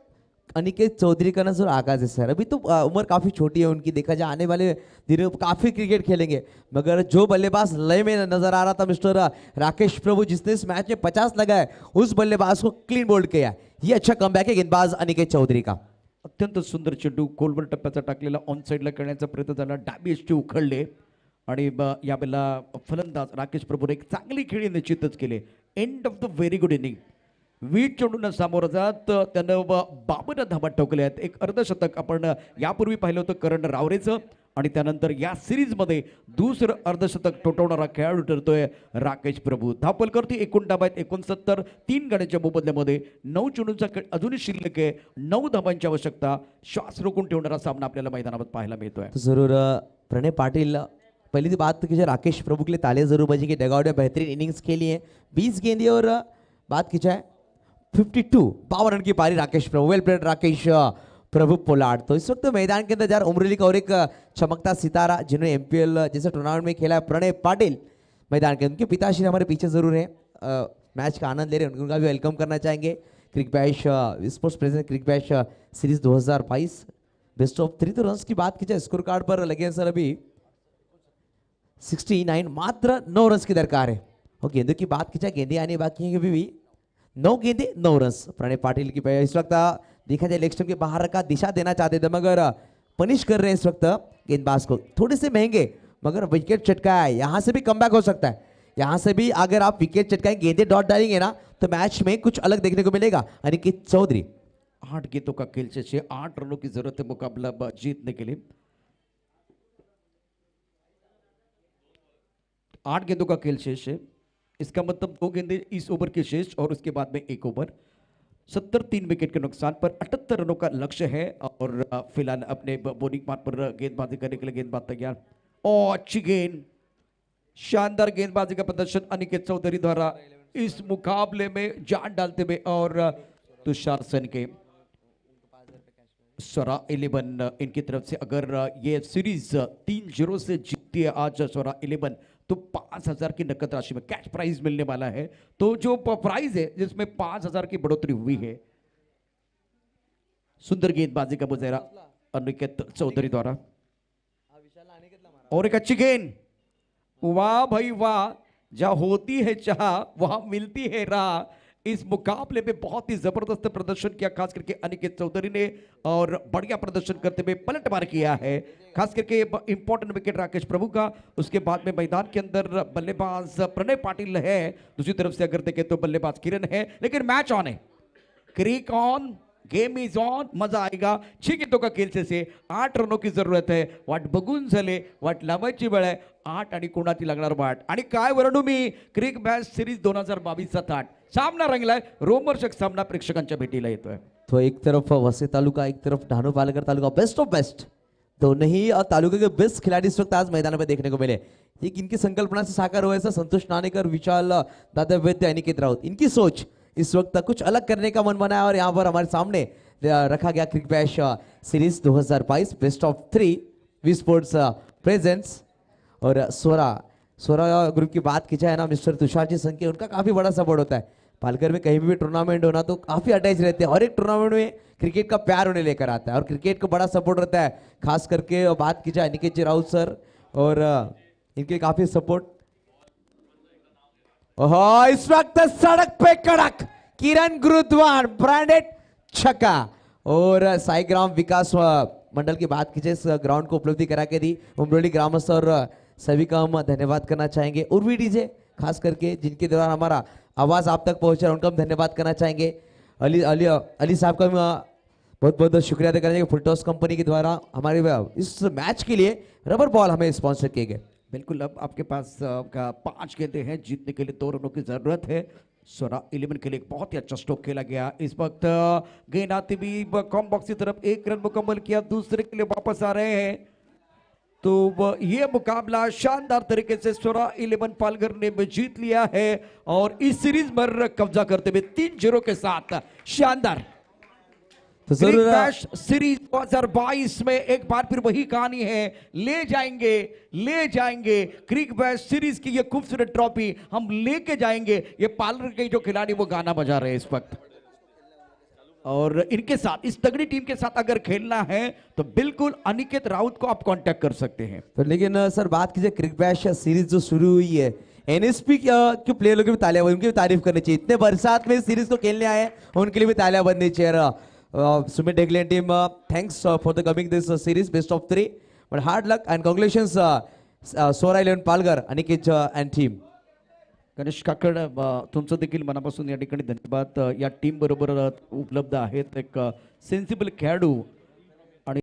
अनिकेत चौधरी का नजर आगाज है सर। अभी तो उम्र काफी छोटी है उनकी, देखा जाए आने वाले दिनों में काफी क्रिकेट खेलेंगे, मगर जो बल्लेबाज लय में नजर आ रहा था मिस्टर राकेश प्रभु, जिसने इस मैच में 50 लगाए, उस बल्लेबाज को क्लीन बोल्ड किया। ये अच्छा कमबॅक आहे गेंदबाज अनिकेत चौधरी का। अत्यंत सुंदर चेंडू खोलवर टप्प्याचा टाकलेला ऑन साईडला करण्याचा प्रयत्न झाला, डावी एष्टी उखळले आणि यावेळेला फलंदाज राकेश प्रभूने एक चांगली खेळी निश्चितच केली। End of the very good inning. वीट चेंडूंना सामोरं जात त्यानं 52 धावा ठोकल्या आहेत। एक अर्धशतक आपण यापूर्वी पाहिलं होतं करण रावरेचं, आणि त्यानंतर या सिरीजमध्ये दुसरं अर्धशतक ठोठवणारा खेळाडू ठरतोय राकेश प्रभू। धावफलकावरती एकूण धावा आहेत 69, 3 गड्यांच्या मोबदल्यामध्ये 9 चेंडूंचा खेळ अजूनही शिल्लक आहे। 9 धावांची आवश्यकता, श्वास रोखून ठेवणारा सामना आपल्याला मैदानावर पाहायला मिळतोय। तो जरूर प्रणय पाटिल, पहली तो बात की राकेश प्रभु के लिए तालियां जरूर बजी कि डगआउट में बेहतरीन इनिंग्स खेली है, 20 गेंदें, और बात की जाए 52 रन की पारी राकेश प्रभु। वेल प्लेड राकेश प्रभु पोलार्ड। तो इस वक्त मैदान के अंदर यार उमरेली का और एक चमकता सितारा जिन्होंने एमपीएल जैसे टूर्नामेंट में खेला है, प्रणय पाटिल मैदान के, उनके पिताश्री हमारे पीछे जरूर हैं, मैच का आनंद ले रहे हैं, उनका भी वेलकम करना चाहेंगे। Crick bash sports present crick bash series 2022 best of 3। तो रन्स की बात की जाए स्कोर कार्ड पर लगे हैं सर अभी 69, मात्र 9 रन्स की दरकार है। और गेंदों की बात की जाए गेंदे आने बाकी हैं अभी भी, 9 गेंदे 9 रन्स। प्रणय पाटिल की इस वक्त देखा जाए लेग स्टंप के बाहर का दिशा देना चाहते थे, मगर पनिश कर रहे हैं इस वक्त गेंदबाज को। थोड़े से महंगे मगर विकेट चटका है, यहां से भी कमबैक हो सकता है। यहां से भी अगर आप विकेट चटकाएं, गेंदे डॉट डालेंगे ना, तो मैच में कुछ अलग देखने को मिलेगा। अनिकेत चौधरी 8 गेंदों का खेल शेष है, 8 रनों की जरूरत है मुकाबला जीतने के लिए। 8 गेंदों का खेल शेष है, इसका मतलब 2 गेंदे इस ओवर के शेष और उसके बाद में 1 ओवर। 70, 3 विकेट के नुकसान पर 78 रनों का लक्ष्य है, और फिलहाल अपने बॉलिंग मार्ग पर गेंदबाजी करने के लिए गेंदबाज तैयार। और अच्छी गेंद, शानदार गेंदबाजी का प्रदर्शन अनिकेत चौधरी द्वारा इस मुकाबले में जान डालते हुए। और तुषार सेन के स्वरा 11 इनकी तरफ से अगर ये सीरीज 3-0 से जीतती है आज स्वरा 11, तो 5000 की नकद राशि में कैश प्राइज मिलने वाला है। तो जो प्राइज है जिसमें 5000 की बढ़ोतरी हुई है। सुंदर गेंदबाजी का मुजाहरा अनिकेत चौधरी द्वारा, और एक अच्छी गेंद, वाह भाई वाह, जहां होती है चाह वहां मिलती है राह। इस मुकाबले में बहुत ही जबरदस्त प्रदर्शन किया खास करके अनिकेत चौधरी ने, और बढ़िया प्रदर्शन करते हुए पलटवार किया है, खास करके इंपॉर्टेंट विकेट राकेश प्रभु का। उसके बाद में मैदान के अंदर बल्लेबाज प्रणय पाटिल है, दूसरी तरफ से अगर देखें तो बल्लेबाज किरण है। लेकिन मैच ऑन है, क्रिक ऑन, गेम इज ऑन, मजा आएगा। 6 गेंदों का खेल से 8 रनों की जरूरत है। वाट बघून झाले, वाट लावायची वेळ आहे, 8 आणि कोणाची लागणार वाट। आणि काय वर्णू मी, क्रिक बॅश सिरीज 2022चा थाट सामना रंगलाय, रोमहर्षक सामना प्रेक्षकांच्या भेटीला येतोय। तो एक तरफ वसई तालुका, एक तरफ Dahanu Palghar taluka, best of best, दोनों ही तालुके के बेस्ट खिलाड़ी इस वक्त आज मैदान में देखने को मिले। ये किनकी संकल्पना से साकार हुआ, ऐसा संतोष नानेकर, विशाल दादा वैद्य, अनिकेत राउत, इनकी सोच इस वक्त कुछ अलग करने का मन बना है, और यहाँ पर हमारे सामने रखा गया crick bash series 2022 best of 3 V sports presents. और स्वरा ग्रुप की बात की जाए ना, मिस्टर तुषार जी संख्या, उनका काफी बड़ा सपोर्ट होता है। पालघर में कहीं भी टूर्नामेंट होना तो काफी अटैच रहते हैं, और एक टूर्नामेंट में क्रिकेट का प्यार उन्हें लेकर आता है, और क्रिकेट को बड़ा सपोर्ट रहता है। खास करके बात की जाए अनिकेत जी राउत सर, और इनके काफी सपोर्ट। इस वक्त सड़क पे कड़क किरण गुरुद्वार ब्रांडेड छक्का, और साईग्राम विकास मंडल की बात की जाए, इस ग्राउंड को उपलब्धि करा के दी उमरोली ग्रामस्थ और सभी का हम धन्यवाद करना चाहेंगे। उर्वी डीजे खास करके जिनके द्वारा हमारा आवाज आप तक पहुंचा, उनका हम धन्यवाद करना चाहेंगे। अली साहब का बहुत बहुत शुक्रिया अदा करेंगे, फुलटॉस कंपनी के द्वारा हमारे इस मैच के लिए रबर बॉल हमें स्पॉन्सर किए गए। बिल्कुल, अब आपके पास का 5 गेंदे हैं, जीतने के लिए 2 रनों की जरूरत है। स्वरा 11 के लिए एक बहुत ही अच्छा स्ट्रोक खेला गया। इस वक्त गेंद आती भी कॉम बॉक्स की तरफ, 1 रन मुकम्मल किया, दूसरे के लिए वापस आ रहे हैं। तो ये मुकाबला शानदार तरीके से स्वरा 11 पालघर ने जीत लिया है, और इस सीरीज पर कब्जा करते हुए 3-0 के साथ शानदार तो जरूर सीरीज 2022 में एक बार फिर वही कहानी है। ले जाएंगे क्रिक बैश सीरीज की ये खूबसूरत ट्रॉफी हम लेके जाएंगे। ये पालघर के जो खिलाड़ी वो गाना बजा रहे हैं इस वक्त। और इनके साथ इस तगड़ी टीम के साथ अगर खेलना है तो बिल्कुल अनिकेत राउत को आप कांटेक्ट कर सकते हैं। तो लेकिन सर बात कीजिए क्रिक बैश सीरीज जो शुरू हुई है, एनएसपी के प्लेयरों की भी तालियां, उनकी भी तारीफ करनी चाहिए। इतने बरसात में सीरीज को खेलने आए हैं, उनके लिए भी तालियां बननी चाहिए। Sumit Degle team, thanks for the coming this series, best of 3, but hard luck and congratulations Swara 11 Palghar, Aniket and team. Ganesh Kakad, तुमचं देखील मनापासून या ठिकाणी धन्यवाद. या टीम बरोबर उपलब्ध आहेत एक सेन्सिबल खेळाडू